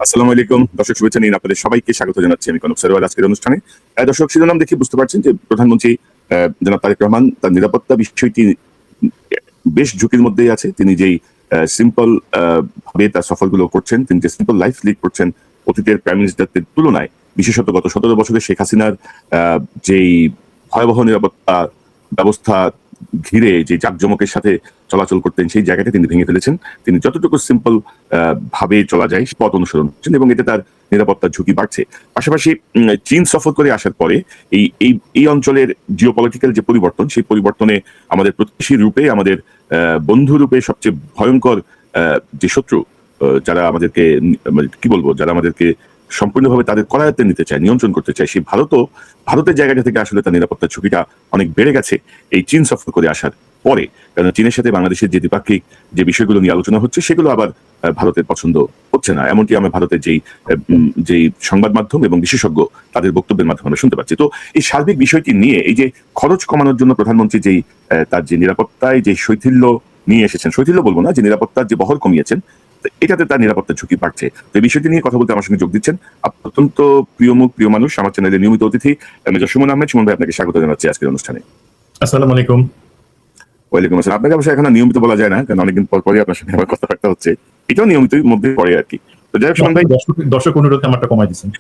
আসসালামু আলাইকুম দর্শক, শুভেচ্ছা নিন। আপনাদের সবাইকে স্বাগত জানাচ্ছি আমি কনক সরোয়ার আজকের অনুষ্ঠানে। দর্শক, শিরোনাম দেখে বুঝতে পারছেন যে প্রধানমন্ত্রী জনাব তারেক রহমান তার নিরাপত্তা বিষয়টি বেশ ঝুঁকির মধ্যেই আছে। তিনি যেই সিম্পল ভাবে তার সফরগুলো করছেন, তিনি যে সিম্পল লাইফ লিড করছেন অতীতের প্রাইম মিনিস্টারদের তুলনায়, বিশেষত গত 17 বছরে শেখ হাসিনার যেই ভয়াবহ নিরাপত্তা ব্যবস্থা ঘিরে যে জাঁকজমকের সাথে চলাচল করতেন সেই জায়গাটা তিনি ভেঙে ফেলেছেন। তিনি যতটুকু সিম্পল ভাবে চলা যায় পথ অনুসরণ করছেন এবং এতে তার নিরাপত্তার ঝুঁকি বাড়ছে। পাশাপাশি চীন সফর করে আসার পরে এই এই এই অঞ্চলের জিওপলিটিক্যাল যে পরিবর্তন, সেই পরিবর্তনে আমাদের প্রতিবেশী রূপে, আমাদের বন্ধু রূপে সবচেয়ে ভয়ঙ্কর যে শত্রু, যারা আমাদেরকে কি বলবো, যারা আমাদেরকে সম্পূর্ণভাবে তাদের করায়ত্তে নিতে চায়, নিয়ন্ত্রণ করতে চায়, সেই ভারতের জায়গাটা থেকে আসলে তার নিরাপত্তার ঝুঁকিটা অনেক বেড়ে গেছে এই চীন সফর করে আসার পরে। কারণ চীনের সাথে বাংলাদেশের যে দ্বিপাক্ষিক যে বিষয়গুলো নিয়ে আলোচনা হচ্ছে সেগুলো আবার ভারতের পছন্দ হচ্ছে না, এমনটি আমরা ভারতের যেই সংবাদ মাধ্যম এবং বিশেষজ্ঞ তাদের বক্তব্যের মাধ্যমে আমরা শুনতে পাচ্ছি। তো এই সার্বিক বিষয়টি নিয়ে এই যে খরচ কমানোর জন্য প্রধানমন্ত্রী যেই তার যে নিরাপত্তায় যে শৈথিল্য নিয়ে এসেছেন, শৈথিল্য বলবো না, যে নিরাপত্তার যে বহর কমিয়েছেন, এটাতে তার নিরাপত্তার ঝুঁকি বাড়ছে। তো এই বিষয়টি নিয়ে কথা বলতে আমার সঙ্গে যোগ দিচ্ছেন অত্যন্ত প্রিয় মুখ, প্রিয় মানুষ, আমার চ্যানেলের নিয়মিত অতিথি মেজর সুমন আহমেদ। সুমন ভাই, আপনাকে স্বাগত জানাচ্ছি আজকের অনুষ্ঠানে। আসসালামু আলাইকুম। ওয়ালাইকুম আসসালাম। আপনাকে অবশ্যই এখন নিয়মিত বলা যায় না, কারণ অনেকদিন পর পরই আপনার সঙ্গে আমার কথাবার্তা হচ্ছে, এটাও নিয়মিত মধ্যে পড়ে আর কি। তো যাই হোক সুমন ভাই, দর্শক অনুরোধে আমারটা কমাই দিচ্ছেন।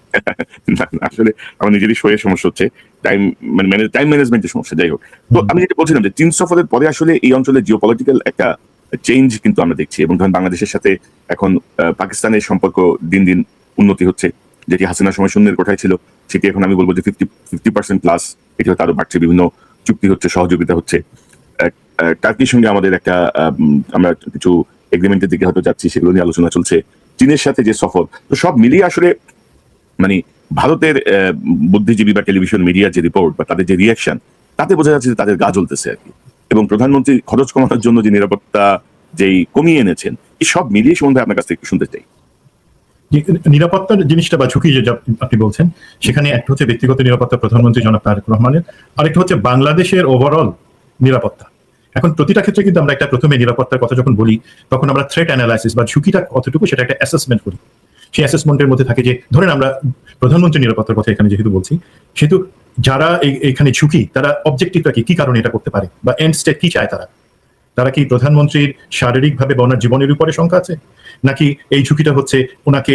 আসলে আমার নিজেরই শোয়ের সমস্যা হচ্ছে, টাইম ম্যানেজমেন্টের সমস্যা। যাই হোক, তো আমি যেটা বলছিলাম যে চীন সফরের পরে আসলে এই অঞ্চলের জিওপলিটিক্যাল একটা চেঞ্জ কিন্তু আমরা দেখছি, এবং ধরেন বাংলাদেশের সাথে এখন পাকিস্তানের সম্পর্ক দিন দিন উন্নতি হচ্ছে, যেটি হাসিনার সময় শূন্যের কোঠায় ছিল সেটি এখন আমি বলবো যে 50% প্লাস, এটি হয়তো আরো বাড়ছে, বিভিন্ন চুক্তি হচ্ছে, সহযোগিতা হচ্ছে। টার্কির সঙ্গে আমাদের একটা আমরা কিছু এগ্রিমেন্টের দিকে হয়তো যাচ্ছি, সেগুলো নিয়ে আলোচনা চলছে। চীনের সাথে যে সফর, তো সব মিলিয়ে আসলে মানে ভারতের বুদ্ধিজীবী বা টেলিভিশন মিডিয়ার যে রিপোর্ট বা তাদের যে রিয়াকশন, তাতে বোঝা যাচ্ছে যে তাদের গা জ্বলতেছে আর কি। এবং প্রধানমন্ত্রী খরচ কমানোর জন্য যে নিরাপত্তা যেই কমিয়ে এনেছেন, এই সব মিলিয়ে সম্বন্ধে আপনার কাছ থেকে একটু শুনতে চাই। নিরাপত্তার জিনিসটা বা ঝুঁকি যে আপনি বলছেন, সেখানে একটা হচ্ছে ব্যক্তিগত নিরাপত্তা প্রধানমন্ত্রী জনাব তারেক রহমানের, আরেকটা হচ্ছে বাংলাদেশের ওভারঅল নিরাপত্তা। এখন প্রতিটা ক্ষেত্রে কিন্তু আমরা একটা প্রথমে নিরাপত্তার কথা যখন বলি, তখন আমরা থ্রেট অ্যানালাইসিস বা ঝুঁকিটা কতটুকু সেটা একটা অ্যাসেসমেন্ট করি। সেই অ্যাসেসমেন্টের মধ্যে থাকে যে ধরেন আমরা প্রধানমন্ত্রী নিরাপত্তার কথা এখানে যেহেতু বলছি, সেহেতু যারা এখানে ঝুঁকি, তারা অবজেক্টিভটা কি কারণে এটা করতে পারে বা এন্ড স্টেট কি চায় তারা কি প্রধানমন্ত্রীর শারীরিকভাবে বা ওনার জীবনের উপরে শঙ্কা আছে, নাকি এই ঝুঁকিটা হচ্ছে ওনাকে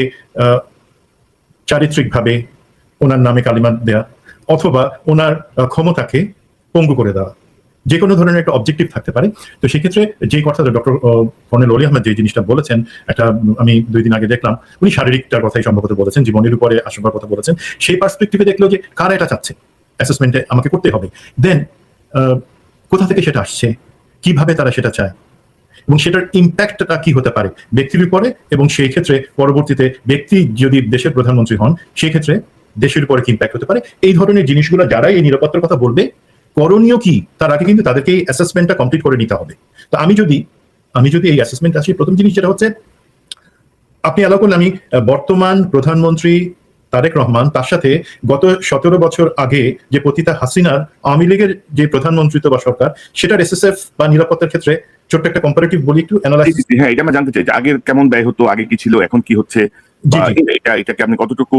চারিত্রিকভাবে ওনার নামে কালিমা দেয়া, অথবা ওনার ক্ষমতাকে পঙ্গু করে দেওয়া। যে কোনো ধরনের একটা অবজেক্টিভ থাকতে পারে। তো সেক্ষেত্রে যে কথাটা ডক্টর কর্নেল অলি আহমেদ যে জিনিসটা বলেছেন, একটা আমি 2 দিন আগে দেখলাম, উনি শারীরিকটার কথাই সম্ভবত বলেছেন, জীবনের উপরে আশঙ্কার কথা বলেছেন। সেই পার্সপেক্টিভে দেখলো যে কারা এটা চাচ্ছে, অ্যাসেসমেন্টে আমাকে করতে হবে। দেন কোথা থেকে সেটা আসছে, কিভাবে তারা সেটা চায়, এবং সেটার ইম্প্যাক্টটা কি হতে পারে ব্যক্তির উপরে, এবং সেই ক্ষেত্রে পরবর্তীতে ব্যক্তি যদি দেশের প্রধানমন্ত্রী হন, সেই ক্ষেত্রে দেশের উপরে কি ইম্প্যাক্ট হতে পারে। এই ধরনের জিনিসগুলো যারা এই নিরাপত্তার কথা বলবে, করণীয় কি তার আগে কিন্তু তাদেরকে এই অ্যাসেসমেন্টটা কমপ্লিট করে নিতে হবে। তো আমি যদি এই অ্যাসেসমেন্ট আসি, প্রথম জিনিস যেটা হচ্ছে, আপনি অ্যালাউ করলে আমি বর্তমান প্রধানমন্ত্রী তারেক রহমান, তার সাথে গত 17 বছর আগে যে পতিতা হাসিনার আওয়ামী লীগের যে প্রধানমন্ত্রিত্ব বা সরকার, সেটার এসএসএফ বা নিরাপত্তার ক্ষেত্রে ছোট্ট একটা কম্পারেটিভ বলি, একটু অ্যানালাইসিস। হ্যাঁ, এটা আমরা জানতে চাই যে আগের কেমন ব্যয় হতো, আগে কি ছিল, এখন কি হচ্ছে, এটাকে আপনি কতটুকু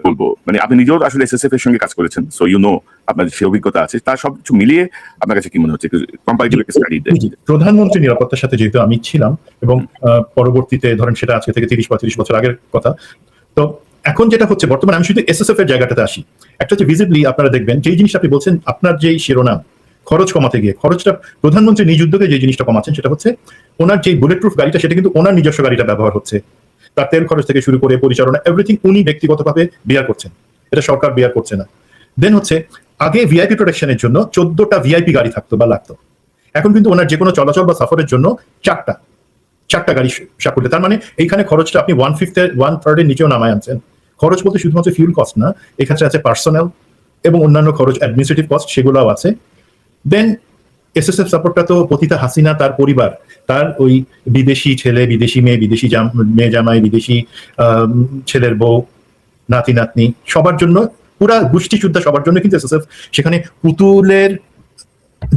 বলবো, মানে আপনি নিজেও আসলে এসএসএফ এর সঙ্গে কাজ করেছেন, সো ইউ নো, আপনার সে অভিজ্ঞতা আছে, তার সবকিছু মিলিয়ে আপনার কাছে কি মনে হচ্ছে, কম্পারেটিভ স্টাডি দেন। প্রধানমন্ত্রী নিরাপত্তার সাথে যেহেতু আমি ছিলাম, এবং পরবর্তীতে ধরেন সেটা আজকে থেকে 30-35 বছর আগের কথা, তো এখন যেটা হচ্ছে বর্তমানে, আমি শুধু এসএসএফ এর জায়গাটাতে আসি। একটা হচ্ছে ভিজিবলি আপনারা দেখবেন যেই জিনিসটা আপনি বলছেন, আপনার যেই শিরোনাম খরচ কমাতে গিয়ে, খরচটা প্রধানমন্ত্রী নিজ উদ্যোগে যে জিনিসটা কমাচ্ছেন, সেটা হচ্ছে ওনার যে বুলেট প্রুফ গাড়িটা, সেটা কিন্তু ওনার নিজস্ব গাড়িটা ব্যবহার হচ্ছে। তার তেল খরচ থেকে শুরু করে পরিচালনা, এভরিথিং উনি ব্যক্তিগতভাবে বিয়ার করছেন, এটা সরকার বিয়ার করছে না। দেন হচ্ছে আগে ভিআইপি প্রোটেকশনের জন্য 14টা ভিআইপি গাড়ি থাকতো বা লাগতো, এখন কিন্তু ওনার যে কোনো চলাচল বা সফরের জন্য চারটা গাড়ি সাকুল্যে। তার মানে এইখানে খরচটা আপনি 1/3 এর নিচেও নামায় আনছেন। খরচ বলতে শুধুমাত্র ফিউল কস্ট না, এক্ষেত্রে আছে পার্সোনাল এবং অন্যান্য খরচ, অ্যাডমিনিস্ট্রেটিভ কস্ট, সেগুলোও আছে। দেন এসএসএফ সাপোর্টটা তো পতিতা হাসিনা, তার পরিবার, তার ওই বিদেশি ছেলে, বিদেশি মেয়ে, বিদেশি মেয়ে জামাই, বিদেশি ছেলের বউ, নাতি নাতনি, সবার জন্য, পুরা গোষ্ঠী যুদ্ধা সবার জন্য কিন্তু এসএসএফ, সেখানে পুতুলের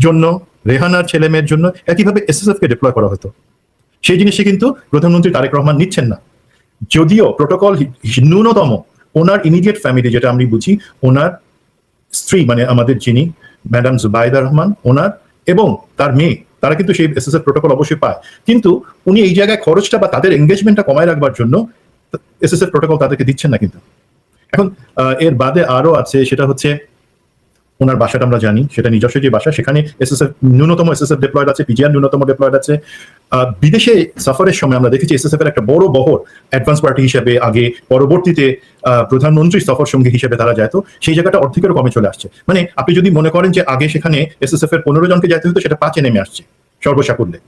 জন্য, রেহানার ছেলে মেয়ের জন্য একইভাবে এসএসএফ কে ডিপ্লয় করা হতো। সেই জিনিসটা কিন্তু প্রধানমন্ত্রী তারেক রহমান নিচ্ছেন না। যদিও প্রোটোকল ন্যূনতম ওনার ইমিডিয়েট ফ্যামিলি, যেটা আমি বুঝি, ওনার স্ত্রী মানে আমাদের যিনি ম্যাডাম জুবাইদা রহমান, ওনার এবং তার মেয়ে, তারা কিন্তু সেই এসএসএফ প্রোটোকল অবশ্যই পায়, কিন্তু উনি এই জায়গায় খরচটা বা তাদের এঙ্গেজমেন্টটা কমায় রাখবার জন্য এসএসএফ প্রোটোকল তাদেরকে দিচ্ছেন না। কিন্তু এখন এর বাদে আরো আছে, সেটা হচ্ছে ওনার বাসাটা আমরা জানি, সেটা নিজস্ব যে বাসা, সেখানে এসএসএফ ন্যূনতম এসএসএফ ডিপ্লয়েড আছে, পিজিআর ন্যূনতম ডিপ্লয়েড আছে। বিদেশে সফরের সময় আমরা দেখেছি এসএসএফ এর একটা বড় বহর অ্যাডভান্স পার্টি হিসেবে আগে, পরবর্তীতে প্রধানমন্ত্রী সফর সঙ্গী হিসেবে তারা যায়, তো সেই জায়গাটা অর্ধেকেরও কমে চলে আসছে। মানে আপনি যদি মনে করেন যে আগে সেখানে এসএসএফ এর 15 জনকে যেতে হতো, সেটা 5-এ নেমে আসছে সর্বসাকুল্যে।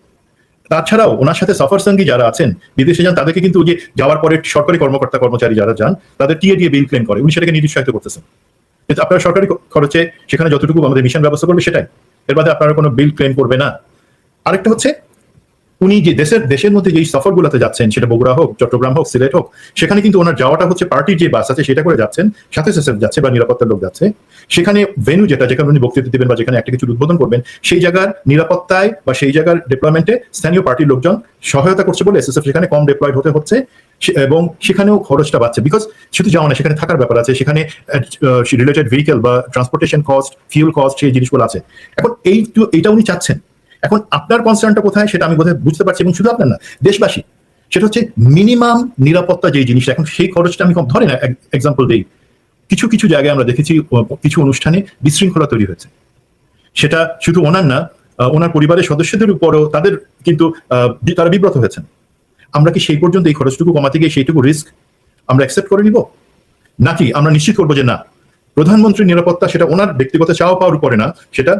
তাছাড়াও ওনার সাথে সফর সঙ্গী যারা আছেন, বিদেশে যান, তাদেরকে কিন্তু যে যাওয়ার পরে সরকারি কর্মকর্তা কর্মচারী যারা যান, তাদের টিএ দিয়ে বিল ক্লেম করে, উনি সেটাকে নিরুৎসাহিত করতেছেন। কিন্তু আপনারা সরকারি খরচে সেখানে যতটুকু আমাদের মিশন ব্যবস্থা করবে সেটাই, এর বাদে আপনারা কোনো বিল ক্লেম করবে না। আরেকটা হচ্ছে, উনি যে দেশের মধ্যে যে সফরগুলোতে যাচ্ছেন, সেটা বগুড়া হোক, চট্টগ্রাম হোক, সিলেট হোক, সেখানে কিন্তু ওনার যাওয়াটা হচ্ছে পার্টির যে বাস আছে সেটা করে যাচ্ছেন, সাথে এসএসএফ যাচ্ছে বা নিরাপত্তার লোক যাচ্ছে। সেখানে ভেন্যু যেখানে উনি বক্তৃতা দিবেন বা যেখানে একটা কিছু উদ্বোধন করবেন, সেই জায়গার নিরাপত্তায় বা সেই জায়গার ডেভেলপমেন্টে স্থানীয় পার্টির লোকজন সহায়তা করছে বলে এসএসএফ সেখানে কম ডিপ্লয়েড হতে হচ্ছে, এবং সেখানেও খরচটা বাড়ছে। বিকজ শুধু যাওয়া না, সেখানে থাকার ব্যাপার আছে, সেখানে রিলেটেড ভেহিকেল বা ট্রান্সপোর্টেশন কস্ট, ফিউল কস্ট, সেই জিনিসগুলো আছে। এখন এইটা উনি চাচ্ছেন। এখন আপনার কনসার্নটা কোথায় সেটা আমি বোধহয় বুঝতে পারছি, এবং শুধু আপনার না, দেশবাসী। সেটা হচ্ছে মিনিমাম নিরাপত্তা যেই জিনিসটা, এখন সেই খরচটা আমি কম ধরে না। এক্সাম্পল দেই, কিছু কিছু জায়গায় আমরা দেখেছি কিছু অনুষ্ঠানে বিশৃঙ্খলা তৈরি হয়েছে, সেটা শুধু ওনার না, ওনার পরিবারের সদস্যদের উপরও তাদের কিন্তু তারা বিব্রত হয়েছেন। আমরা কি সেই পর্যন্ত এই খরচটুকু কমাতে গিয়ে সেইটুকু রিস্ক আমরা অ্যাকসেপ্ট করে নিব, নাকি আমরা নিশ্চিত করবো যে না, প্রধানমন্ত্রীর নিরাপত্তা সেটা ওনার ব্যক্তিগত চাওয়া পাওয়ার উপরে না, সেটা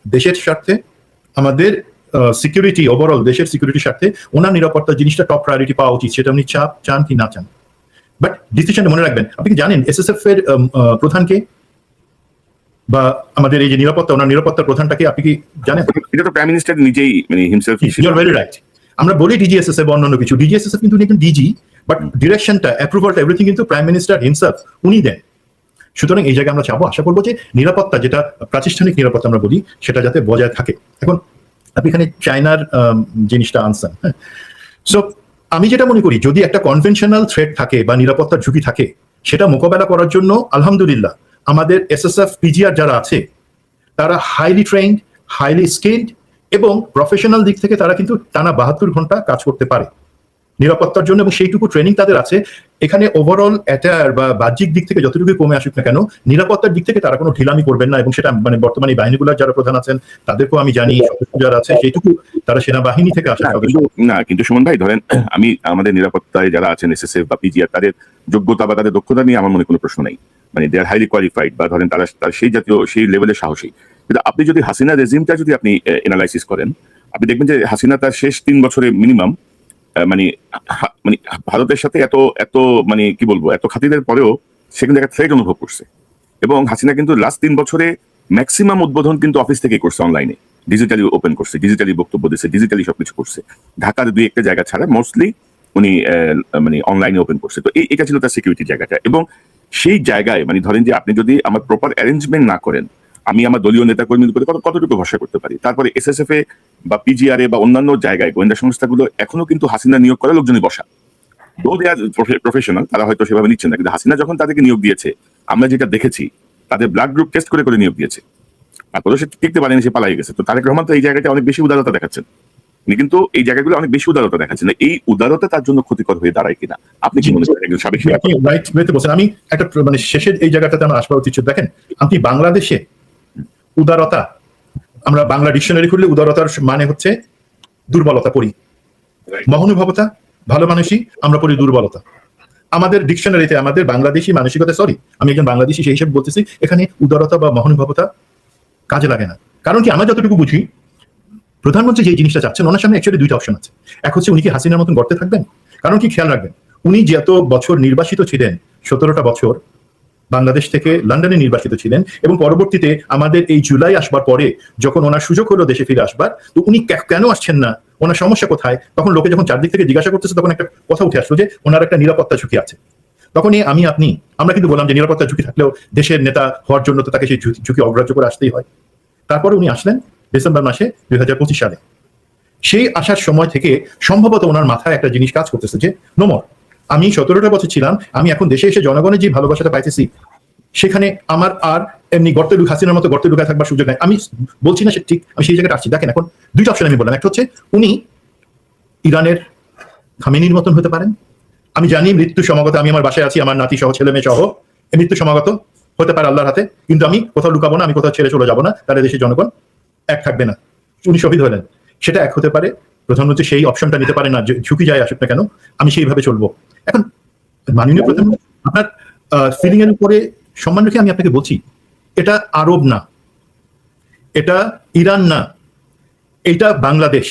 দেশের স্বার্থে, আমাদের সিকিউরিটি, ওভারঅল দেশের সিকিউরিটির স্বার্থে ওনার নিরাপত্তা জিনিসটা টপ প্রায়োরিটি পাওয়া উচিত, সেটা উনি চান কি না চান। বাট ডিসিশন মনে রাখবেন, আপনি কি জানেন এসএসএফ এর প্রধানকে, বা আমাদের এই যে নিরাপত্তা, ওনার নিরাপত্তার প্রধানটাকে আপনি কি জানেন? এটা তো প্রাইম মিনিস্টার নিজেই মানে himself. You are very right. আমরা বলি ডিজিএসএসএফ বা অন্যান্য কিছু, ডিজিএসএসএফ কিন্তু উনি একজন ডিজি, বাট ডিরেকশনটা, অ্যাপ্রুভালটা, এভরিথিং কিন্তু প্রাইম মিনিস্টার হিমসেলফ উনি দেন। সুতরাং এই জায়গায় আমরা চাবো, আশা করবো যে নিরাপত্তা, যেটা প্রাতিষ্ঠানিক নিরাপত্তা আমরা বলি, সেটা যাতে বজায় থাকে। এখন আপনি এখানে চায়নার জিনিসটা আনছেন, হ্যাঁ। সো আমি যেটা মনে করি, যদি একটা কনভেনশনাল থ্রেট থাকে বা নিরাপত্তার ঝুঁকি থাকে, সেটা মোকাবেলা করার জন্য আলহামদুলিল্লাহ আমাদের এসএসএফ পিজিআর যারা আছে, তারা হাইলি ট্রেইনড, হাইলি স্কিলড, এবং প্রফেশনাল দিক থেকে তারা কিন্তু টানা 72 ঘন্টা কাজ করতে পারে নিরাপত্তার জন্য, এবং সেইটুকু ট্রেনিং তাদের আছে। এখানে ওভারঅল অ্যাটায়ার বা বাহ্যিক দিক থেকে যতটুকু কমে আসুক না কেন, নিরাপত্তার দিক থেকে তারা কোনো ঢিলামি করবেন না, এবং সেটা মানে বর্তমানে বাহিনীগুলোর যারা প্রধান আছেন তাদেরকেও আমি জানি, সদস্য যারা আছে সেইটুকু তারা সেনাবাহিনী থেকে আসা সদস্য না। কিন্তু সুমন ভাই, ধরেন আমি আমাদের নিরাপত্তায় যারা আছেন এসএসএফ বা পিজিআর, তাদের যোগ্যতা বা তাদের দক্ষতা নিয়ে আমার মনে কোনো প্রশ্ন নাই, মানে দে আর হাইলি কোয়ালিফাইড, বা ধরেন তারা সেই জাতীয় সেই লেভেলের সাহসী। কিন্তু আপনি যদি হাসিনা রেজিমটা যদি আপনি এনালাইসিস করেন, আপনি দেখবেন যে হাসিনা তার শেষ 3 বছরে মিনিমাম মানে মানে ভারতের সাথে এত এত মানে কি বলবো, এত খাতিরের পরেও সে কিন্তু একটা থ্রেট অনুভব করছে। এবং হাসিনা কিন্তু লাস্ট 3 বছরে ম্যাক্সিমাম উদ্বোধন কিন্তু অফিস থেকে করছে, অনলাইনে ডিজিটালি ওপেন করছে, ডিজিটালি বক্তব্য দিচ্ছে, ডিজিটালি সবকিছু করছে। ঢাকার 2-1টা জায়গা ছাড়া মোস্টলি উনি মানে অনলাইনে ওপেন করছে। তো এটা ছিল তার সিকিউরিটি জায়গাটা। এবং সেই জায়গায় মানে ধরেন যে আপনি যদি আমার প্রপার অ্যারেঞ্জমেন্ট না করেন, আমি আমার দলীয় নেতা কর্মীদের উপরে কতটুকু ভরসা করতে পারি? তারপরে এসএসএফ এ বা পিজিআর এ বা অন্যান্য জায়গায় গোয়েন্দা সংস্থাগুলো এখনো কিন্তু হাসিনা নিয়োগ করা লোকজনই বসা, দো দে আর প্রফেশনাল, তারা হয়তো সেভাবে নিচ্ছেন না। কিন্তু হাসিনা যখন তাদেরকে নিয়োগ দিয়েছে, আমরা যেটা দেখেছি, তাদের ব্লাড গ্রুপ টেস্ট করে করে নিয়োগ দিয়েছে, তারপরে সে টিকতে পারেনি, সে পালাই গেছে। তো তারেক রহমান তো এই জায়গাটা অনেক বেশি উদারতা দেখাচ্ছেন, কিন্তু এই জায়গাগুলো অনেক বেশি উদারতা দেখাচ্ছেন। এই উদারতা তার জন্য ক্ষতিকর হয়ে দাঁড়ায় কিনা, আপনি কি মনে করেন? একজন সাবেক আমি একটা মানে শেষের এই জায়গাটাতে আমার আসবার উচিত। দেখেন, আপনি বাংলাদেশে উদারতা, আমরা বাংলা ডিকশনারি খুললে উদারতার মানে হচ্ছে দুর্বলতা পড়ি, মহানুভবতা ভালো মানুষই, আমরা পড়ি দুর্বলতা। আমাদের ডিকশনারিতে আমাদের বাংলাদেশি মানসিকতা, সরি আমি একজন বাংলাদেশি সেই হিসেবে বলতেছি, এখানে উদারতা বা মহানুভবতা কাজে লাগে না। কারণ কি, আমরা যতটুকু বুঝি, প্রধানমন্ত্রী যে জিনিসটা চাচ্ছেন, ওনার সামনে অ্যাকচুয়ালি 2টা অপশন আছে। এক হচ্ছে উনি কি হাসিনার মতন গর্তে থাকবেন, কারণ কি খেয়াল রাখবেন, উনি যত বছর নির্বাসিত ছিলেন, 17টা বছর বাংলাদেশ থেকে লন্ডনে নির্বাসিত ছিলেন, এবং পরবর্তীতে আমাদের এই জুলাই আসবার পরে যখন ওনার সুযোগ হলো দেশে ফিরে আসবার, তো উনি কেন আসছেন না, ওনার সমস্যা কোথায়? তখন লোকে যখন চারদিক থেকে জিজ্ঞাসা করতেছে, তখন একটা কথা উঠে আসলো যে ওনার একটা নিরাপত্তা ঝুঁকি আছে। তখনই আমরা কিন্তু বললাম যে নিরাপত্তা ঝুঁকি থাকলেও দেশের নেতা হওয়ার জন্য তো তাকে সেই ঝুঁকি অগ্রাহ্য করে আসতেই হয়। তারপরে উনি আসলেন ডিসেম্বর মাসে 2025 সালে। সেই আসার সময় থেকে সম্ভবত ওনার মাথায় একটা জিনিস কাজ করতেছে যে, নোমর আমি 17টা বছর ছিলাম, আমি এখন দেশে এসে জনগণের যে ভালোবাসাটা পাইতেছি, সেখানে আমার আর এমনি গর্তে হাসিনার মতো গর্তে ঢুকায় থাকবার সুযোগ নাই। আমি বলছি না সে ঠিক, আমি সেই জায়গাটা আসছি। দেখেন, এখন দুইটা অপশন আমি বললাম। একটা হচ্ছে উনি ইরানের খামেনির মতন হতে পারেন। আমি জানি মৃত্যু সমাগত, আমি আমার বাসায় আছি, আমার নাতি সহ ছেলে মেয়ে সহ মৃত্যু সমাগত হতে পারে আল্লাহর হাতে, কিন্তু আমি কোথাও লুকাবো না, আমি কোথাও ছেড়ে চলে যাবো না, তাহলে দেশের জনগণ এক থাকবে না। উনি শহীদ হলেন, সেটা এক হতে পারে। প্রধানমন্ত্রী সেই অপশনটা নিতে পারে না, ঝুঁকি যায় আসুক না কেন, আমি সেইভাবে চলবো। এখন মাননীয় প্রধানমন্ত্রী, আপনার ফিলিং এর উপরে সম্মান রেখে আমি আপনাকে বলছি, এটা আরব না, এটা ইরান না, এটা বাংলাদেশ।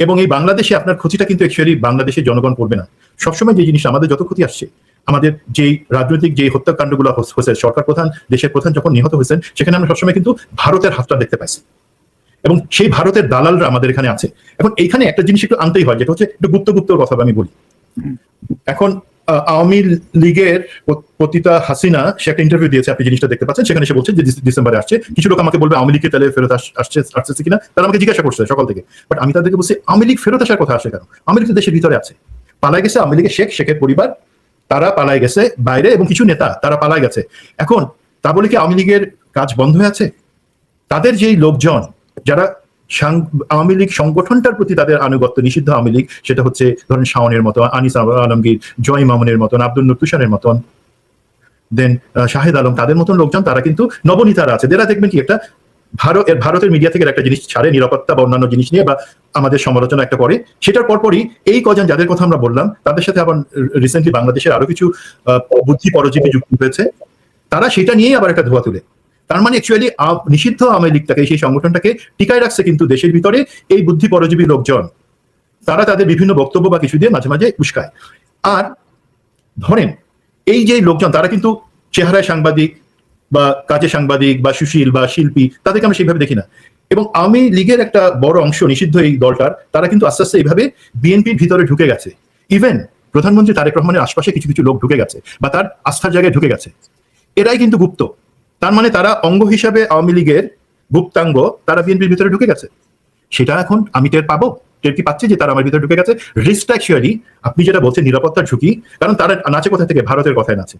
এবং এই বাংলাদেশে আপনার ক্ষতিটা কিন্তু অ্যাকচুয়ালি বাংলাদেশের জনগণ করবে না। সবসময় যে জিনিসটা আমাদের যত ক্ষতি আসছে, আমাদের যেই রাজনৈতিক যে হত্যাকাণ্ডগুলো হয়েছে, সরকার প্রধান, দেশের প্রধান যখন নিহত হয়েছেন, সেখানে আমরা সবসময় কিন্তু ভারতের হাতটা দেখতে পাইছি, এবং সেই ভারতের দালালরা আমাদের এখানে আছে। এখন এইখানে একটা জিনিস একটু আনতেই হয়, যেটা হচ্ছে একটু গুপ্ত কথা আমি বলি। এখন আওয়ামী লীগের পতিতা হাসিনা, সে একটা ইন্টারভিউ দিয়েছে, আপনি জিনিসটা দেখতে পাচ্ছেন, সেখানে সে বলছে যে ডিসেম্বরে আসছে। কিছু লোক আমাকে বলবে আওয়ামী লীগকে তাহলে ফেরত আসছে কিনা, তারা আমাকে জিজ্ঞাসা করছে সকাল থেকে। বাট আমি তাদেরকে বলছি, আওয়ামী লীগ ফেরত আসার কথা আসে কেন? আওয়ামী লীগ তো দেশের ভিতরে আছে, পালাই গেছে আওয়ামী লীগের শেখের পরিবার, তারা পালাই গেছে বাইরে, এবং কিছু নেতা তারা পালাই গেছে। এখন তা বলে কি আওয়ামী লীগের কাজ বন্ধ হয়ে আছে? তাদের যেই লোকজন যারা আওয়ামী লীগ সংগঠনটার প্রতি তাদের আনুগত্য, নিষিদ্ধ আওয়ামী লীগ, সেটা হচ্ছে ধরেন শাওনের মতো, আনিস আলমগীর, জয় মামুনের মতন, আব্দুল নূর তুষারের মতন, দেন শাহেদ আলম, তাদের মতন লোকজন, তারা কিন্তু নবনীতারা আছে। যারা দেখবেন কি একটা ভারতের মিডিয়া থেকে একটা জিনিস ছাড়ে, নিরাপত্তা বা অন্যান্য জিনিস নিয়ে, বা আমাদের সমালোচনা একটা করে, সেটার পরপরই এই কজন যাদের কথা আমরা বললাম, তাদের সাথে আবার রিসেন্টলি বাংলাদেশের আরো কিছু বুদ্ধি পরজীবী যুক্ত হয়েছে, তারা সেটা নিয়েই আবার একটা ধোয়া তুলে। তার মানে অ্যাকচুয়ালি নিষিদ্ধ আওয়ামী লীগটাকে, সেই সংগঠনটাকে টিকায় রাখছে কিন্তু দেশের ভিতরে এই বুদ্ধি পরজীবী লোকজন, তারা তাদের বিভিন্ন বক্তব্য বা কিছু দিয়ে মাঝে মাঝে উস্কায়। আর ধরেন এই যে লোকজন, তারা কিন্তু চেহারায় সাংবাদিক বা কাজে সাংবাদিক বা সুশীল বা শিল্পী, তাদেরকে আমরা সেইভাবে দেখি না। এবং আওয়ামী লীগের একটা বড় অংশ, নিষিদ্ধ এই দলটার, তারা কিন্তু আস্তে আস্তে এইভাবে বিএনপির ভিতরে ঢুকে গেছে। ইভেন প্রধানমন্ত্রী তারেক রহমানের আশপাশে কিছু কিছু লোক ঢুকে গেছে, বা তার আস্থার জায়গায় ঢুকে গেছে। এরাই কিন্তু গুপ্ত। তার মানে তারা অঙ্গ হিসাবে আওয়ামী লীগের গুপ্তাঙ্গ, তারা বিএনপির ভিতরে ঢুকে গেছে। সেটা এখন আমি টের পাবো, টের কি পাচ্ছি যে তারা আমার ভিতরে ঢুকে গেছে। রিস্কটা অ্যাকচুয়ালি আপনি যেটা বলছেন, নিরাপত্তার ঝুঁকি, কারণ তারা নাচে কোথা থেকে? ভারতের কথায় নাচে।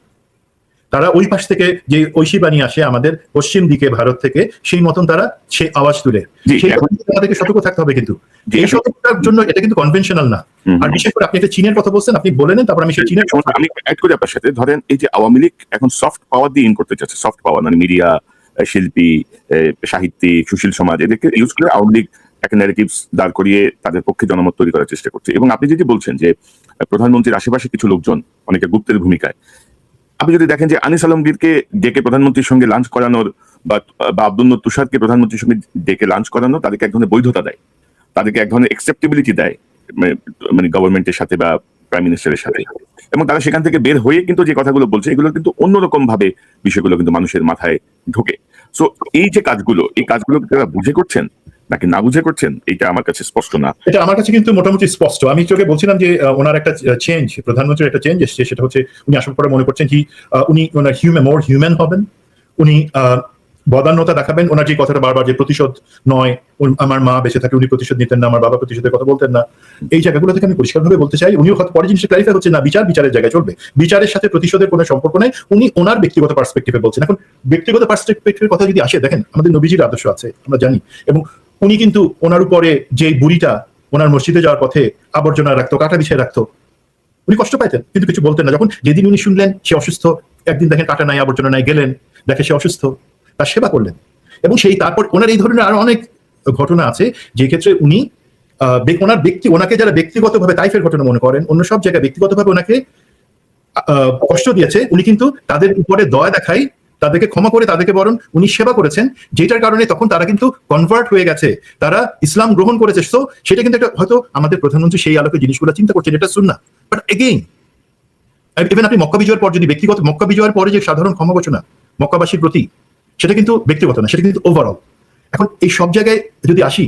তারা ওই পাশ থেকে যে ঐশী বাণী আসে আমাদের পশ্চিম দিকে ভারত থেকে, সেই মতন তারা সে আওয়াজ তুলে। সেই আমাদেরকে সতর্ক থাকতে হবে, কিন্তু এই সতর্কতার জন্য এটা কিন্তু কনভেনশনাল না। আর বিশেষ করে আপনি একটা চীনের কথা বলছেন, আপনি বলে নেন, তারপর আমি সেই চীনের আমি অ্যাড করি আপনার সাথে। ধরেন এই যে আওয়ামী লীগ এখন সফট পাওয়ার দিয়ে ইন করতে চাচ্ছে, সফট পাওয়ার মানে মিডিয়া, শিল্পী, সাহিত্যিক, সুশীল সমাজ, এদেরকে ইউজ করে আওয়ামী লীগ একটা ন্যারেটিভস দাঁড় করিয়ে তাদের পক্ষে জনমত তৈরি করার চেষ্টা করছে। এবং আপনি যদি বলছেন যে প্রধানমন্ত্রীর আশেপাশে কিছু লোকজন অনেকে গুপ্তের ভূমিকায়, আপনি যদি দেখেন যে আনিস আলমগীরকে ডেকে প্রধানমন্ত্রীর সঙ্গে লাঞ্চ করানোর, বা আব্দুল নূর তুষারকে প্রধানমন্ত্রীর সঙ্গে ডেকে লাঞ্চ করানো, তাদেরকে এক ধরনের বৈধতা দেয়, তাদেরকে এক ধরনের অ্যাকসেপ্টেবিলিটি দেয়, মানে গভর্নমেন্টের সাথে বা প্রাইম মিনিস্টারের সাথে। এবং তারা সেখান থেকে বের হয়ে কিন্তু যে কথাগুলো বলছে, এগুলো কিন্তু অন্যরকম ভাবে বিষয়গুলো কিন্তু মানুষের মাথায় ঢোকে। সো এই যে কাজগুলো, এই কাজগুলো তারা বুঝে করছেন নাকি না বুঝে করছেন, এটা আমার কাছে স্পষ্ট না। এটা আমার কাছে কিন্তু মোটামুটি স্পষ্ট। আমি তোকে বলছিলাম যে ওনার একটা চেঞ্জ, প্রধানমন্ত্রীর একটা চেঞ্জ এসছে, সেটা হচ্ছে উনি আসার পরে মনে করছেন কি উনি ওনার মোর হিউম্যান হবেন, উনি বদান্যতা দেখাবেন। ওনার যে কথাটা বারবার, যে প্রতিশোধ নয়, আমার মা বেঁচে থাকে উনি প্রতিশোধ নিতেন না, আমার বাবা প্রতিশোধের কথা বলতেন না, এই জায়গাগুলো থেকে আমি পরিষ্কারভাবে বলতে চাই। উনিও পরে জিনিসটা ক্লারিফাই হচ্ছে না, বিচারের জায়গায় চলবে, বিচারের সাথে প্রতিশোধের কোনো সম্পর্ক নেই, উনি ওনার ব্যক্তিগত পার্সপেক্টিভে বলছেন। এখন ব্যক্তিগত পার্সপেক্টিভের কথা যদি আসে, দেখেন আমাদের নবীজির আদর্শ আছে, আমরা জানি, এবং উনি কিন্তু ওনার উপরে যে বুড়িটা ওনার মসজিদে যাওয়ার পথে আবর্জনা রাখতো, কাটা বিছিয়ে রাখতো, উনি কষ্ট পাইতেন কিন্তু কিছু বলতেন না। যখন যেদিন উনি শুনলেন সে অসুস্থ, একদিন দেখেন কাটা নাই, আবর্জনা নাই, গেলেন, দেখে সে অসুস্থ, তার সেবা করলেন। এবং সেই তারপর ওনার এই ধরনের আরো অনেক ঘটনা আছে, যে ক্ষেত্রে উনি ওনাকে যারা ব্যক্তিগতভাবে, তাইফের ঘটনা মনে করেন, অন্য সব জায়গায় ব্যক্তিগতভাবে ওনাকে কষ্ট দিয়েছে, উনি কিন্তু তাদের উপরে দয়া দেখাই, তাদেরকে ক্ষমা করে তাদেরকে বরং উনি সেবা করেছেন, যেটার কারণে তখন তারা কিন্তু কনভার্ট হয়ে গেছে, তারা ইসলাম গ্রহণ করেছে। তো সেটা কিন্তু একটা, হয়তো আমাদের প্রধানমন্ত্রী সেই আলোকে জিনিসগুলো চিন্তা করছেন, এটা সুন্নাহ। বাট এগেইন, ইভেন আপনি মক্কা বিজয়ের পর যদি ব্যক্তিগত, মক্কা বিজয়ের পরে যে সাধারণ ক্ষমা ঘোষণা মক্কাবাসীর প্রতি, সেটা কিন্তু ব্যক্তিগত না, সেটা কিন্তু ওভারঅল। এখন এই সব জায়গায় যদি আসি,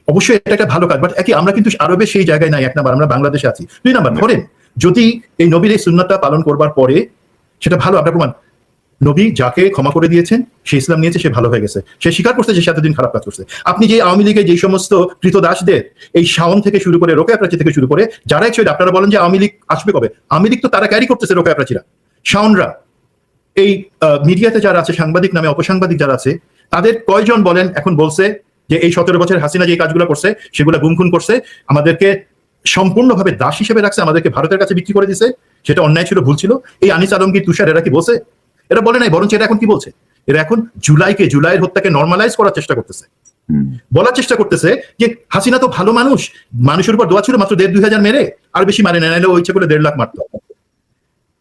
অবশ্যই এটা একটা ভালো কাজ, বাট একই আমরা কিন্তু আরবে সেই জায়গায় নাই। এক নাম্বার আমরা বাংলাদেশে আছি। 2 নাম্বার, ধরেন যদি এই নবীর এই সুন্নাতটা পালন করবার পরে সেটা ভালো, আপনার প্রমাণ নবী যাকে ক্ষমা করে দিয়েছেন, সে ইসলাম নিয়েছে, সে ভালো হয়ে গেছে, সে স্বীকার করছে যে সে এতদিন খারাপ কাজ করছে। আপনি যে আওয়ামী লীগের যে সমস্ত কৃতদাসদের, এই শাওন থেকে শুরু করে রোকেয়া প্রাচী থেকে শুরু করে যারা অ্যাকচুয়ালি আপনারা বলেন যে আওয়ামী লীগ আসবে কবে, আওয়ামী লীগ তো তারা ক্যারি করতেছে, রোকেয়া প্রাচীরা, শাওনরা, এই মিডিয়াতে যারা আছে, সাংবাদিক নামে অপসাংবাদিক যারা আছে, তাদের কয়জন বলেন এখন বলছে যে এই 17 বছর হাসিনা যে কাজগুলো করছে সেগুলো গুমখুন করছে, আমাদেরকে সম্পূর্ণভাবে দাস হিসেবে রাখছে, আমাদেরকে ভারতের কাছে বিক্রি করে দিছে, সেটা অন্যায় ছিল, ভুল ছিল? এই আনিস আলমগীর, তুষার, এরা কি বলছে? এরা বলে নাই, বরঞ্চ এরা এখন কি বলছে? এরা এখন জুলাইয়ের হত্যাকে নর্মালাইজ করার চেষ্টা করতেছে, বলার চেষ্টা করতেছে যে হাসিনা তো ভালো মানুষ, মানুষের উপর দোয়া ছিল, মাত্র 1,500-2,000 মেরে, আর বেশি মারে না, নাইলে ও ইচ্ছে করে 1.5 লাখ মারত।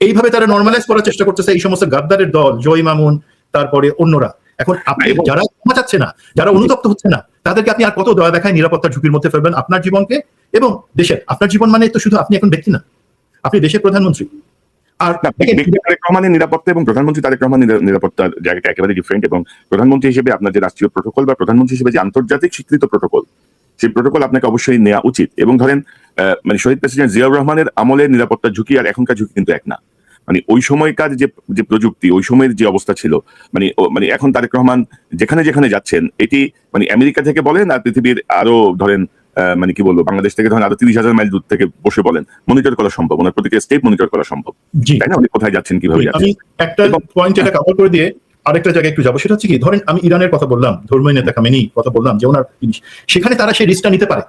এইভাবে তারা নর্মালাইজ করার চেষ্টা করতেছে এই সমস্ত গাদ্দারের দল, জয় মামুন, তারপরে অন্যরা। এখন আপনি যারা ক্ষমা চাচ্ছে না, যারা অনুতপ্ত হচ্ছে না, তাদেরকে আপনি আর কত দয়া দেখায় নিরাপত্তার ঝুঁকির মধ্যে ফেলবেন আপনার জীবনকে এবং দেশের? আপনার জীবন মানে তো শুধু আপনি এখন ব্যক্তি না, আপনি দেশের প্রধানমন্ত্রী। আর তারেক রহমানের নিরাপত্তা এবং প্রধানমন্ত্রী তারেক রহমানের নিরাপত্তার জায়গাটা একেবারে ডিফারেন্ট। এবং প্রধানমন্ত্রী হিসেবে আপনার যে রাষ্ট্রীয় প্রোটোকল বা প্রধানমন্ত্রী হিসেবে যে আন্তর্জাতিক স্বীকৃত প্রোটোকল, সেই প্রোটোকল আপনাকে অবশ্যই নেওয়া উচিত। এবং ধরেন মানে শহীদ প্রেসিডেন্ট জিয়াউর রহমানের আমলের নিরাপত্তার ঝুঁকি আর এখনকার ঝুঁকি কিন্তু এক না। মানে ওই সময়কার যে প্রযুক্তি, ওই সময়ের যে অবস্থা ছিল, মানে এখন তারেক রহমান যেখানে যেখানে যাচ্ছেন, এটি মানে আমেরিকা থেকে বলেন আর পৃথিবীর আরো ধরেন মানে কি বলবো, বাংলাদেশ থেকে ধরেন আরো 30,000 মাইল দূর থেকে বসে বলেন মনিটর করা সম্ভব, ওনার প্রতিটি স্টেপ মনিটর করা সম্ভব, তাই না? উনি কোথায় যাচ্ছেন, কিভাবে যাচ্ছেন। আমি একটা পয়েন্ট এটা কভার করে দিয়ে আরেকটা জায়গায় একটু যাবো, সেটা হচ্ছে কি, ধরেন আমি ইরানের কথা বললাম, ধর্মীয় নেতা খামেনি কথা বললাম, যে ওনার জিনিস, সেখানে তারা সেই রিস্কটা নিতে পারে,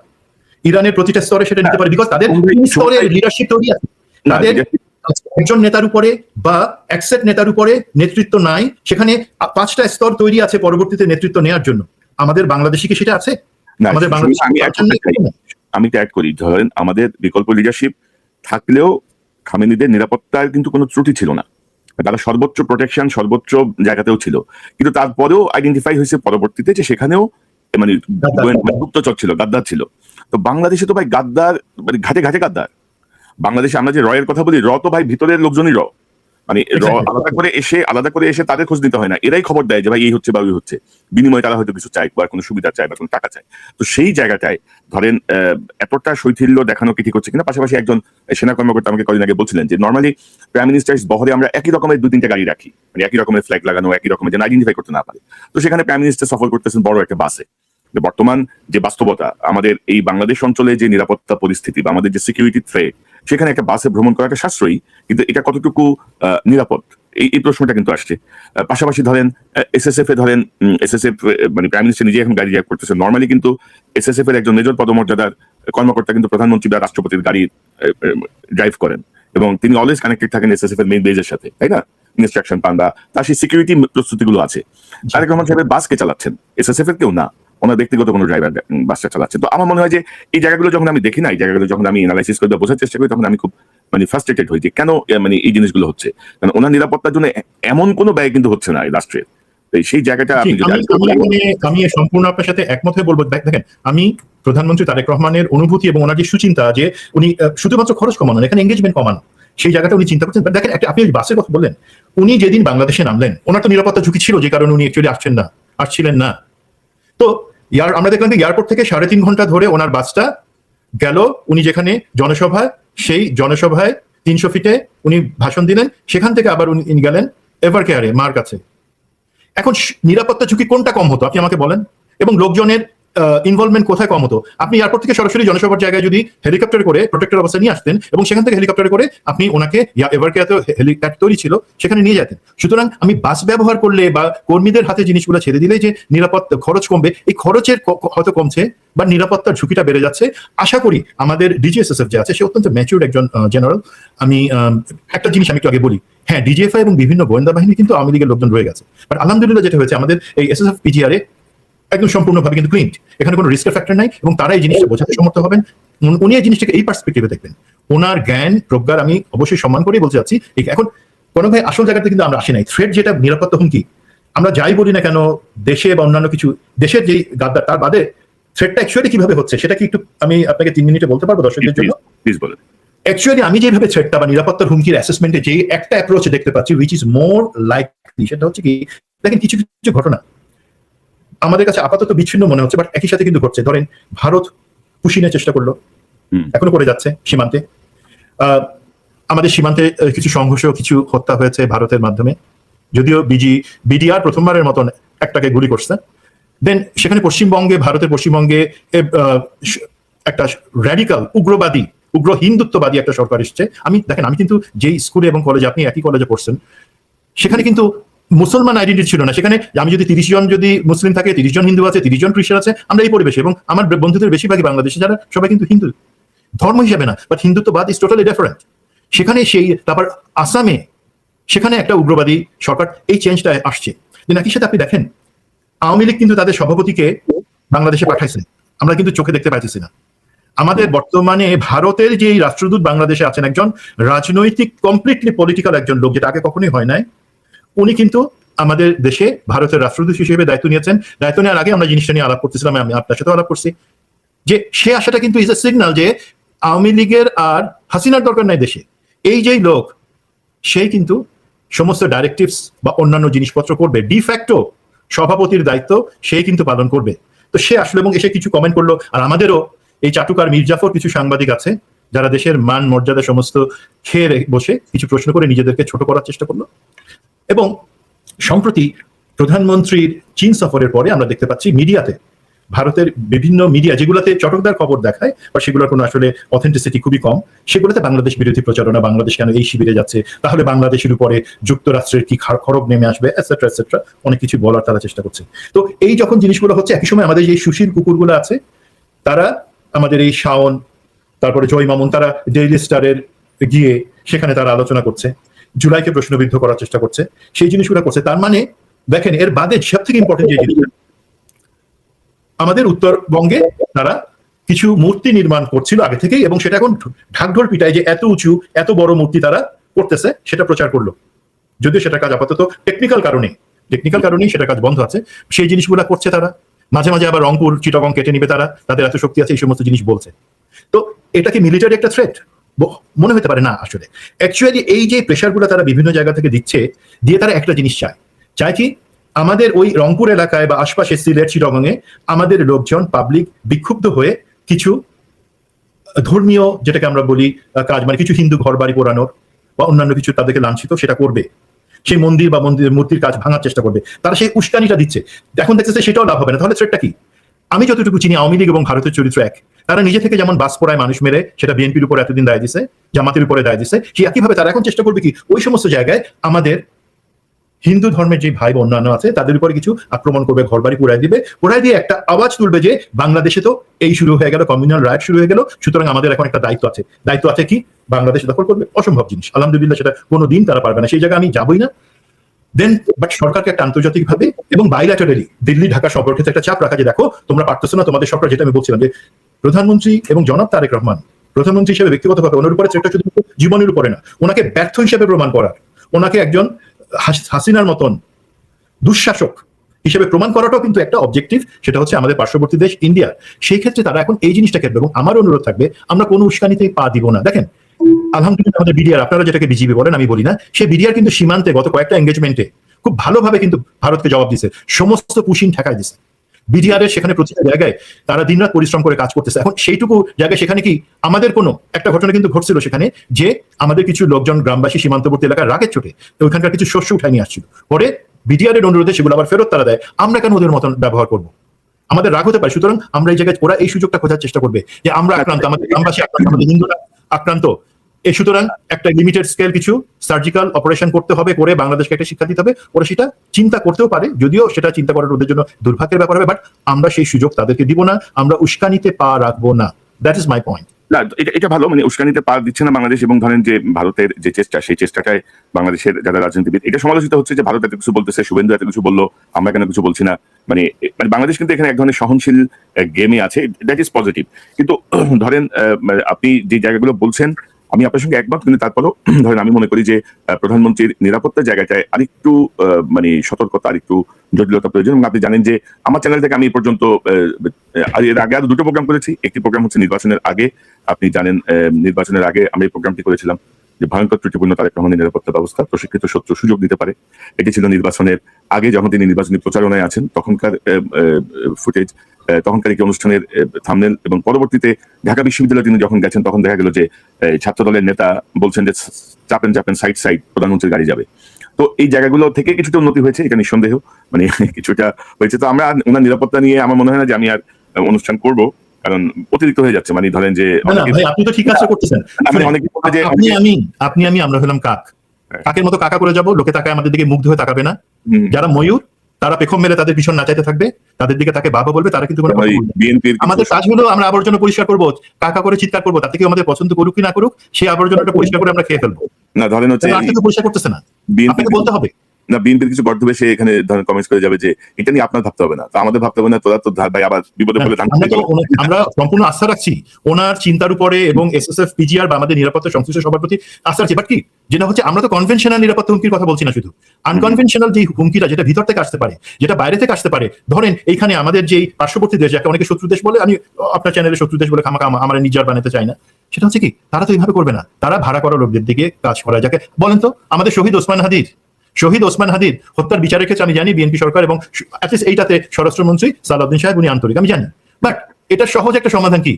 ইরানের প্রতিটা স্তরে সেটা নিতে পারে, বিকজ তাদের স্তরের লিডারশিপ তৈরি আছে। তাদের একজন নেতার উপরে বা একসেট নেতার উপরে নেতৃত্ব নাই, সেখানে 5টা স্তর তৈরি আছে পরবর্তীতে নেতৃত্ব নেওয়ার জন্য। আমাদের বাংলাদেশে কি সেটা আছে? আমাদের বাংলাদেশে আমি তো অ্যাড করি, ধরেন আমাদের বিকল্প লিডারশিপ থাকলেও খামেনিদের নিরাপত্তার কিন্তু কোনো ত্রুটি ছিল না, তারা সর্বোচ্চ প্রোটেকশন সর্বোচ্চ জায়গাতেও ছিল, কিন্তু তারপরেও আইডেন্টিফাই হয়েছে পরবর্তীতে যে সেখানেও মানে গুপ্তচর ছিল, গাদ্দার ছিল। তো বাংলাদেশে তো ভাই গাদ্দার মানে ঘাটে ঘাটে গাদ্দার। বাংলাদেশে আমরা যে রয়ের কথা বলি, র তো ভাই ভিতরের লোকজনই র, মানে আলাদা করে এসে তাদের খোঁজ নিতে হয় না, এরাই খবর দেয় যে ভাই এই হচ্ছে বা ওই হচ্ছে, বিনিময়ে তারা হয়তো কিছু চায় বা কোনো সুবিধা চায় বা কোনো টাকা চায়। তো সেই জায়গাটায় ধরেন এতটা শৈথিল্য দেখানো কি ঠিক হচ্ছে কিনা। পাশাপাশি একজন সেনা কর্মকর্তা আমাকে কদিন আগে বলছিলেন যে নর্মালি প্রাইম মিনিস্টার বহরে আমরা একই রকমের 2-3টা গাড়ি রাখি, মানে একই রকমের ফ্ল্যাগ লাগানো, একই রকমের যেন আইডেন্টিফাই করতে না পারে। তো সেখানে প্রাইম মিনিস্টার সফর করতেছেন বড় একটা বাসে। বর্তমান যে বাস্তবতা, আমাদের এই বাংলাদেশ অঞ্চলে যে নিরাপত্তা পরিস্থিতি বা আমাদের যে সিকিউরিটি থ্রেট, সেখানে একটা বাসে ভ্রমণ করাটা সাশ্রয়ী, কিন্তু এটা কতটুকু নিরাপদ, এই প্রশ্নটা কিন্তু আসছে। পাশাপাশি ধরেন এসএসএফ এ ধরেন এসএসএফ মানে প্রাইম মিনিস্টার নিজে এখন গাড়ি ড্রাইভ করতেছে। নর্মালি কিন্তু এসএসএফ এর একজন মেজর পদমর্যাদার কর্মকর্তা কিন্তু প্রধানমন্ত্রী বা রাষ্ট্রপতির গাড়ি ড্রাইভ করেন এবং তিনি অলওয়েজ কানেক্টেড থাকেন এসএসএফ এর মেইন বেজের সাথে, তাই না? ইনস্ট্রাকশন পান বা তার সেই সিকিউরিটি প্রস্তুতিগুলো আছে। তারেক রহমান সাহেবের বাসকে চালাচ্ছেন, এসএসএফ এর কেউ না, ওনার ব্যক্তিগত কোনো ড্রাইভার বাসটা চালাচ্ছে। তো আমার মনে হয় যে এই জায়গাগুলো যখন আমি দেখি না, এই জায়গাগুলো যখন আমি অ্যানালাইসিস করি বা বোঝার চেষ্টা করি, তখন আমি খুব মানে ফ্রাস্ট্রেটেড হই যে কেন মানে এই জিনিসগুলো হচ্ছে। কারণ ওনার নিরাপত্তার জন্য এমন কোনো ব্যয় কিন্তু হচ্ছে না এই রাষ্ট্রের। সেই জায়গাটা আমি সম্পূর্ণ আপনার সাথে একমত হয়ে বলবো। দেখেন, আমি প্রধানমন্ত্রী তারেক রহমানের অনুভূতি এবং ওনার যে সুচিন্তা, যে উনি শুধুমাত্র খরচ কমানো, এখানে এঙ্গেজমেন্ট কমানো, সেই জায়গাটা উনি চিন্তা করছেন। দেখেন, আপনি বাসের কথা বললেন, উনি যেদিন বাংলাদেশে নামলেন, ওনার তো নিরাপত্তা ঝুঁকি ছিল, যে কারণে উনি অ্যাকচুয়ালি আসছিলেন না। তো আমরা দেখলাম যে এয়ারপোর্ট থেকে 3.5 ঘন্টা ধরে ওনার বাসটা গেল, উনি যেখানে জনসভায়, সেই জনসভায় 300 ফিটে উনি ভাষণ দিলেন, সেখান থেকে আবার উনি গেলেন এভার কেয়ারে, মার কাছে। এখন নিরাপত্তা ঝুঁকি কোনটা কম হতো আপনি আমাকে বলেন, এবং লোকজনের ইনভলভমেন্ট কোথায় কম হতো? আপনি এয়ারপোর্ট থেকে সরাসরি জনসভার জায়গায় যদি হেলিকপ্টার করে প্রোটেক্টর অবস্থায় নিয়ে আসতেন এবং সেখান থেকে হেলিকপ্টার করে আপনি ওনাকে এভার কেয়ারে হেলিপ্যাড তৈরি ছিল, সেখানে নিয়ে যেতেন। সুতরাং আমি বাস ব্যবহার করলে বা কর্মীদের হাতে জিনিসগুলো ছেড়ে দিলে যে নিরাপত্তা খরচ কমবে, এই খরচের হয়তো কমছে বা নিরাপত্তার ঝুঁকিটা বেড়ে যাচ্ছে। আশা করি আমাদের ডিজিএসএসএফ যে আছে, সে অত্যন্ত ম্যাচিউরড একজন জেনারেল। আমি একটা জিনিস আমি একটু আগে বলি, হ্যাঁ, ডিজিএফআই এবং বিভিন্ন গোয়েন্দা বাহিনী কিন্তু আওয়ামী লীগের লোকজন রয়ে গেছে, বাট আলহামদুলিল্লাহ যেটা হয়েছে, আমাদের এই এসএসএফ পিজিআর একদম সম্পূর্ণভাবে কিন্তু ক্লিন, এখানে কোনো রিস্কের ফ্যাক্টর নাই এবং তারা এই জিনিসটা বোঝাতে সমর্থ হবেন। উনি এই জিনিসটাকে এই পার্সপেক্টিভে দেখবেন। ওনার জ্ঞান প্রজ্ঞার আমি অবশ্যই সম্মান করেই বলতে চাচ্ছি। এখন কোনো ভাই আসল জায়গাতে কিন্তু আমরা আসি নাই। থ্রেট যেটা নিরাপত্তা হুমকি, আমরা যাই বলি না কেন, দেশে বা অন্যান্য কিছু দেশের যেই গাদ্দার, তার বাদে থ্রেটটা অ্যাকচুয়ালি কিভাবে হচ্ছে সেটা কি একটু আমি আপনাকে 3 মিনিটে বলতে পারবো দর্শকদের জন্য? প্লিজ বলেন। অ্যাকচুয়ালি আমি যেভাবে থ্রেটটা বা নিরাপত্তার হুমকির অ্যাসেসমেন্টে যে একটা অ্যাপ্রোচ দেখতে পাচ্ছি, উইচ ইজ মোর লাইকলি, সেটা হচ্ছে কি, দেখেন কিছু কিছু ঘটনা আমাদের কাছে আপাতত বিচ্ছিন্ন মনে হচ্ছে, বাট একই সাথে কিন্তু ঘটছে। ধরেন ভারত পুশিনের চেষ্টা করলো, এখনো করে যাচ্ছে সীমান্তে। আমাদের সীমান্তে কিছু সংঘর্ষ, কিছু হত্যা হয়েছে ভারতের মাধ্যমে। যদিও বিডিআর প্রথমবারের মতন একটাকে গুলি করছে। দেন সেখানে পশ্চিমবঙ্গে, ভারতের পশ্চিমবঙ্গে একটা র্যাডিক্যাল উগ্র হিন্দুত্ববাদী একটা সরকার এসছে। দেখেন, আমি কিন্তু যেই স্কুলে এবং কলেজে, আপনি একই কলেজে পড়ছেন, সেখানে কিন্তু মুসলমান আইডেন্টিটি ছিল না। সেখানে আমি যদি 30 জন যদি মুসলিম থাকে, 30 জন হিন্দু আছে, 30 জন খ্রিস্টান আছে, আমরা এই পরিবেশে, এবং আমার বন্ধুদের বেশিরভাগই বাংলাদেশে, যারা সবাই কিন্তু হিন্দু, ধর্ম হিসাবে না, বাট হিন্দুত্ববাদ ইজ টোটালি ডিফারেন্ট। সেখানে তারপর আসামে সেখানে একটা উগ্রবাদী সরকার, এই চেঞ্জটা আসছে। একই সাথে আপনি দেখেন, আওয়ামী লীগ কিন্তু তাদের সভাপতিকে বাংলাদেশে পাঠাইছে, আমরা কিন্তু চোখে দেখতে পাইতেছি না। আমাদের বর্তমানে ভারতের যে রাষ্ট্রদূত বাংলাদেশে আছেন, একজন রাজনৈতিক কমপ্লিটলি পলিটিক্যাল একজন লোক, যেটা আগে কখনোই হয় নাই, উনি কিন্তু আমাদের দেশে ভারতের রাষ্ট্রদূত হিসেবে দায়িত্ব নিয়েছেন। দায়িত্ব নেওয়ার আগে আমরা জিনিসটা নিয়ে আলাপ করতেছিলাম, আমি আপনার সাথে আলাপ করছি, যে সে আসাটা কিন্তু ইজ এ সিগন্যাল যে আওয়ামী লীগের আর হাসিনার দরকার নাই দেশে। এই যেই লোক, সেই কিন্তু সমস্ত ডাইরেক্টিভস বা অন্যান্য জিনিসপত্র করবে, ডিফ্যাক্টো সভাপতির দায়িত্ব সেই কিন্তু পালন করবে। তো সে আসলো এবং এসে কিছু কমেন্ট করলো। আর আমাদেরও এই চাটুকার মির্জাফর কিছু সাংবাদিক আছে যারা দেশের মান মর্যাদা সমস্ত খেয়ে বসে কিছু প্রশ্ন করে নিজেদেরকে ছোট করার চেষ্টা করলো। এবং সম্প্রতি প্রধানমন্ত্রীর চীন সফরের পরে আমরা দেখতে পাচ্ছি মিডিয়াতে, ভারতের বিভিন্ন মিডিয়া যেগুলোতে চটকদার খবর দেখায় বা সেগুলোর কোনো আসলে অথেন্টিসিটি খুবই কম, সেগুলোতে বাংলাদেশ বিরোধী প্রচারণা, বাংলাদেশ কেন এই শিবিরে যাচ্ছে, তাহলে বাংলাদেশের উপরে যুক্তরাষ্ট্রের কি খড়গ নেমে আসবে, এটসেট্রা এটসেট্রা, অনেক কিছু বলার তারা চেষ্টা করছে। তো এই যখন জিনিসগুলো হচ্ছে, একই সময় আমাদের যে সুশীল কুকুরগুলো আছে, তারা আমাদের এই শাওন, তারপরে জয় মামুন, তারা ডেইলি স্টারের গিয়ে সেখানে তারা আলোচনা করছে, জুলাইকে প্রশ্নবিদ্ধ করার চেষ্টা করছে, সেই জিনিসগুলো করছে। তার মানে দেখেন, এর বাদে সব থেকে ইম্পর্টেন্ট যে জিনিস, আমাদের উত্তরবঙ্গে তারা কিছু মূর্তি নির্মাণ করছিল আগে থেকেই, এবং সেটা এখন ঢাকঢোল পিটায় যে এত উঁচু এত বড় মূর্তি তারা করতেছে, সেটা প্রচার করলো। যদিও সেটা কাজ আপাতত টেকনিক্যাল কারণেই সেটা কাজ বন্ধ আছে। সেই জিনিসগুলো করছে তারা। মাঝে মাঝে আবার রংপুর চিটাগং কেটে নিবে তারা, তাদের এত শক্তি আছে, এই সমস্ত জিনিস বলছে। তো এটা কি মিলিটারি একটা থ্রেট? মনে হতে পারে না। আসলে অ্যাকচুয়ালি এই যে প্রেশারগুলো তারা বিভিন্ন জায়গা থেকে দিচ্ছে, দিয়ে তারা একটা জিনিস চায় কি, আমাদের ওই রংপুর এলাকায় বা আশপাশে সিলেট চিটাগংয়ে আমাদের লোকজন পাবলিক বিক্ষুব্ধ হয়ে কিছু ধর্মীয়, যেটাকে আমরা বলি কাজ, মানে কিছু হিন্দু ঘর বাড়ি পোড়ানোর বা অন্যান্য কিছু তাদেরকে লাঞ্ছিত সেটা করবে, সেই মন্দির বা মূর্তির কাজ ভাঙার চেষ্টা করবে, তারা সেই উস্কানিটা দিচ্ছে। এখন দেখতেছে সেটাও লাভ হবে না, তাহলে থ্রেটটা কি? আমি যতটুকু চিনি, আওয়ামী লীগ এবং ভারতের চরিত্র এক। তারা নিজে থেকে যেমন বাস পোড়ায় মানুষ মেরে সেটা বিএনপির উপর এতদিন দায় দিছে, জামাতের উপরে দায় দিছে, সেই একইভাবে তারা এখন চেষ্টা করবে কি, ওই সমস্ত জায়গায় আমাদের হিন্দু ধর্মের যে ভাই বা অন্যান্য আছে তাদের উপরে কিছু আক্রমণ করবে, ঘরবাড়ি পুরাই দিয়ে একটা আওয়াজ তুলবে যে বাংলাদেশে তো এই শুরু হয়ে গেল, কমিউনাল রাইট শুরু হয়ে গেল, সুতরাং আমাদের এখন একটা দায়িত্ব আছে কি, বাংলাদেশ দখল করবে। অসম্ভব জিনিস, আলহামদুলিল্লাহ সেটা কোনোদিন তারা পারবে না, সেই জায়গায় আমি যাবই না। দেন বাট সরকারকে একটা আন্তর্জাতিক ভাবে এবং বাইল্যাটারালি দিল্লি ঢাকা সম্পর্কে একটা চাপ রাখা, যে দেখো তোমরা পারতেছো না, তোমাদের সরকার, যেটা আমি বলছিলাম যে প্রধানমন্ত্রী এবং জনাব তারেক রহমান প্রধানমন্ত্রী হিসেবে ব্যক্তিগতভাবে ওনার উপরে সেটা শুধু জীবনের উপরে না, ওনাকে ব্যর্থ হিসেবে প্রমাণ করার, ওনাকে একজন হাসিনার মতন দুঃশাসক হিসেবে প্রমাণ করাটাও কিন্তু একটা অবজেক্টিভ, সেটা হচ্ছে আমাদের পার্শ্ববর্তী দেশ ইন্ডিয়া। সেই ক্ষেত্রে তারা এখন এই জিনিসটা করবে, এবং আমার অনুরোধ থাকবে আমরা কোনো উস্কানিতে পা দিব না। দেখেন, আলহামদুলিল্লাহ আমাদের বিডিআর, আপনারা যেটাকে বিজিবি বলেন, আমি বলি না, সেই বিডিআর কিন্তু সীমান্তে গত কয়েকটা এঙ্গেজমেন্টে খুব ভালোভাবে কিন্তু ভারতকে জবাব দিছে, সমস্ত পুশিন ঠেকাই দিছে। বিডিআর এর সেখানে প্রতিটা জায়গায় তারা দিনরাত পরিশ্রম করে কাজ করতেছে। এখন সেইটুকু জায়গায় সেখানে কি আমাদের কোনো একটা ঘটনা কিন্তু ঘটছিল সেখানে, যে আমাদের কিছু লোকজন গ্রামবাসী সীমান্তবর্তী এলাকার রাগের চোটে ওইখানকার কিছু শস্য উঠাই নিয়ে আসছিল, পরে বিডিআর এর অনুরোধে সেগুলো আবার ফেরত তারা দেয়। আমরা কেন ওদের মতন ব্যবহার করবো? আমাদের রাগ হতে পারে। সুতরাং আমরা এই জায়গায়, ওরা এই সুযোগটা খোঁজার চেষ্টা করবে যে আমরা আক্রান্ত, আমাদের গ্রামবাসী আক্রান্ত, আমাদের হিন্দুরা আক্রান্ত, এই সুতরাং একটা লিমিটেড স্কেল কিছু সার্জিক্যাল অপারেশন করতে হবে, করে বাংলাদেশকে একটা শিক্ষা দিতে হবে। ওরা সেটা চিন্তা করতেও পারে, যদিও সেটা চিন্তা করার ওদের জন্য দুর্ভাগ্যের ব্যাপার হবে, বাট আমরা সেই সুযোগ তাদেরকে দিব না, আমরা উস্কানিতে পা রাখবো না। That is my point. না, এটা ভালো, মানে উস্কানিতে পা দিচ্ছে না বাংলাদেশ, এবং ধরেন যে ভারতের যে চেষ্টা, সেই চেষ্টাটায় বাংলাদেশের যারা রাজনীতিবিদ, এটা সমালোচিত হচ্ছে যে ভারত এত কিছু বলতেছে, শুভেন্দু এত কিছু বললো, আমরা কেন কিছু বলছি না। মানে বাংলাদেশ কিন্তু এখানে এক ধরনের সহনশীল গেমে আছে, দ্যাট ইজ পজিটিভ। কিন্তু ধরেন আপনি যে জায়গাগুলো বলছেন আমি আপনার সঙ্গে একমত, কিন্তু তারপরেও ধরেন আমি মনে করি যে প্রধানমন্ত্রীর নিরাপত্তার জায়গাটায় আরেকটু মানে সতর্কতা, আরেকটু জটিলতা প্রয়োজন। এবং আপনি জানেন যে আমার চ্যানেল থেকে আমি এই পর্যন্ত এর আগে আরো দুটো প্রোগ্রাম করেছি। একটি প্রোগ্রাম হচ্ছে নির্বাচনের আগে, আপনি জানেন নির্বাচনের আগে আমি এই প্রোগ্রামটি করেছিলাম। যে ভয়ঙ্কর ত্রুটিপূর্ণ তারেক রহমানের নিরাপত্তা ব্যবস্থা প্রশিক্ষিত শত্রু সুযোগ দিতে পারে। এটি ছিল নির্বাচনের আগে যখন তিনি নির্বাচনী প্রচারণায় আছেন তখনকার ফুটেজ, তখনকার একটি অনুষ্ঠানের থাম্বনেল, এবং পরবর্তীতে ঢাকা বিশ্ববিদ্যালয়ে তিনি যখন গেছেন তখন দেখা গেল যে ছাত্র দলের নেতা বলছেন যে চাপেন চাপেন সাইড সাইড প্রধানমন্ত্রীর গাড়ি যাবে। তো এই জায়গাগুলো থেকে কিছুটা উন্নতি হয়েছে, এটা নিঃসন্দেহ, মানে কিছুটা হয়েছে। তো আমরা ওনার নিরাপত্তা নিয়ে আমার মনে হয় না যে আমি আর অনুষ্ঠান করব, কারণ অতিরিক্ত হয়ে যাচ্ছে। মানে ধরেন যে আপনি তো ঠিক আছে করতেছেন, আপনি আমি আমরা হলাম কাক, কাকের মতো কাকা করে যাব, লোকে তাকায় আমাদের দিকে মুগ্ধ হয়ে তাকাবে না। যারা ময়ূর তারা পেখম মেলে তাদের ভীষণ নাচাইতে থাকবে, তাদের দিকে তাকে বাবা বলবে, তারা কিন্তু আমাদের কাজ হলো আমরা আবর্জনা পরিষ্কার করবো, কাকা করে চিৎকার করবো, তাতে কেউ আমাদের পছন্দ করুক কি না করুক সেই আবর্জনাটা পরিষ্কার করে আমরা খেয়ে ফেলবো। না ধরেন হচ্ছে পরিষ্কার করতেছে না, আপনাকে বলতে হবে না, বিএনপির কিছু গর্ধবে সে এখানে ধরেন কমেন্টস করে যাবে যে এটা নিয়ে আপনার ভাবতে হবে না, তো আমাদের ভাবতে হবে না, তোরা তো ভাই আবার বিপদে পড়লে আমরা সম্পূর্ণ আস্থা রাখছি ওনার চিন্তার উপরে এবং এসএসএফ পিজিআর বা আমাদের নিরাপত্তা সংশ্লিষ্ট সবার প্রতি আস্থা রাখছি। বাট কি যেটা হচ্ছে, আমরা তো কনভেনশনাল নিরাপত্তা হুমকির কথা বলছি না, শুধু আনকনভেনশনাল যে হুমকিটা যেটা ভিতর থেকে আসতে পারে, যেটা বাইরে থেকে আসতে পারে। ধরেন এইখানে আমাদের যে পার্শ্ববর্তী দেশ, যাকে অনেকে শত্রু দেশ বলে, আমি আপনার চ্যানেলে শত্রু দেশ বলে খামাখা আমার নিজের বানাতে চাই না, সেটা হচ্ছে কি তারা তো এইভাবে করবে না, তারা ভাড়া করা লোকদের দিকে কাজ করায়। যাকে বলেন তো আমাদের শহীদ ওসমান হাদির হত্যার বিচারের ক্ষেত্রে আমি জানি বিএনপি সরকার এবং এইটাতে স্বরাষ্ট্রমন্ত্রী সালাউদ্দিন সাহেব উনি আন্তরিক, আমি জানি। বাট এটা সহজ একটা সমাধান কি,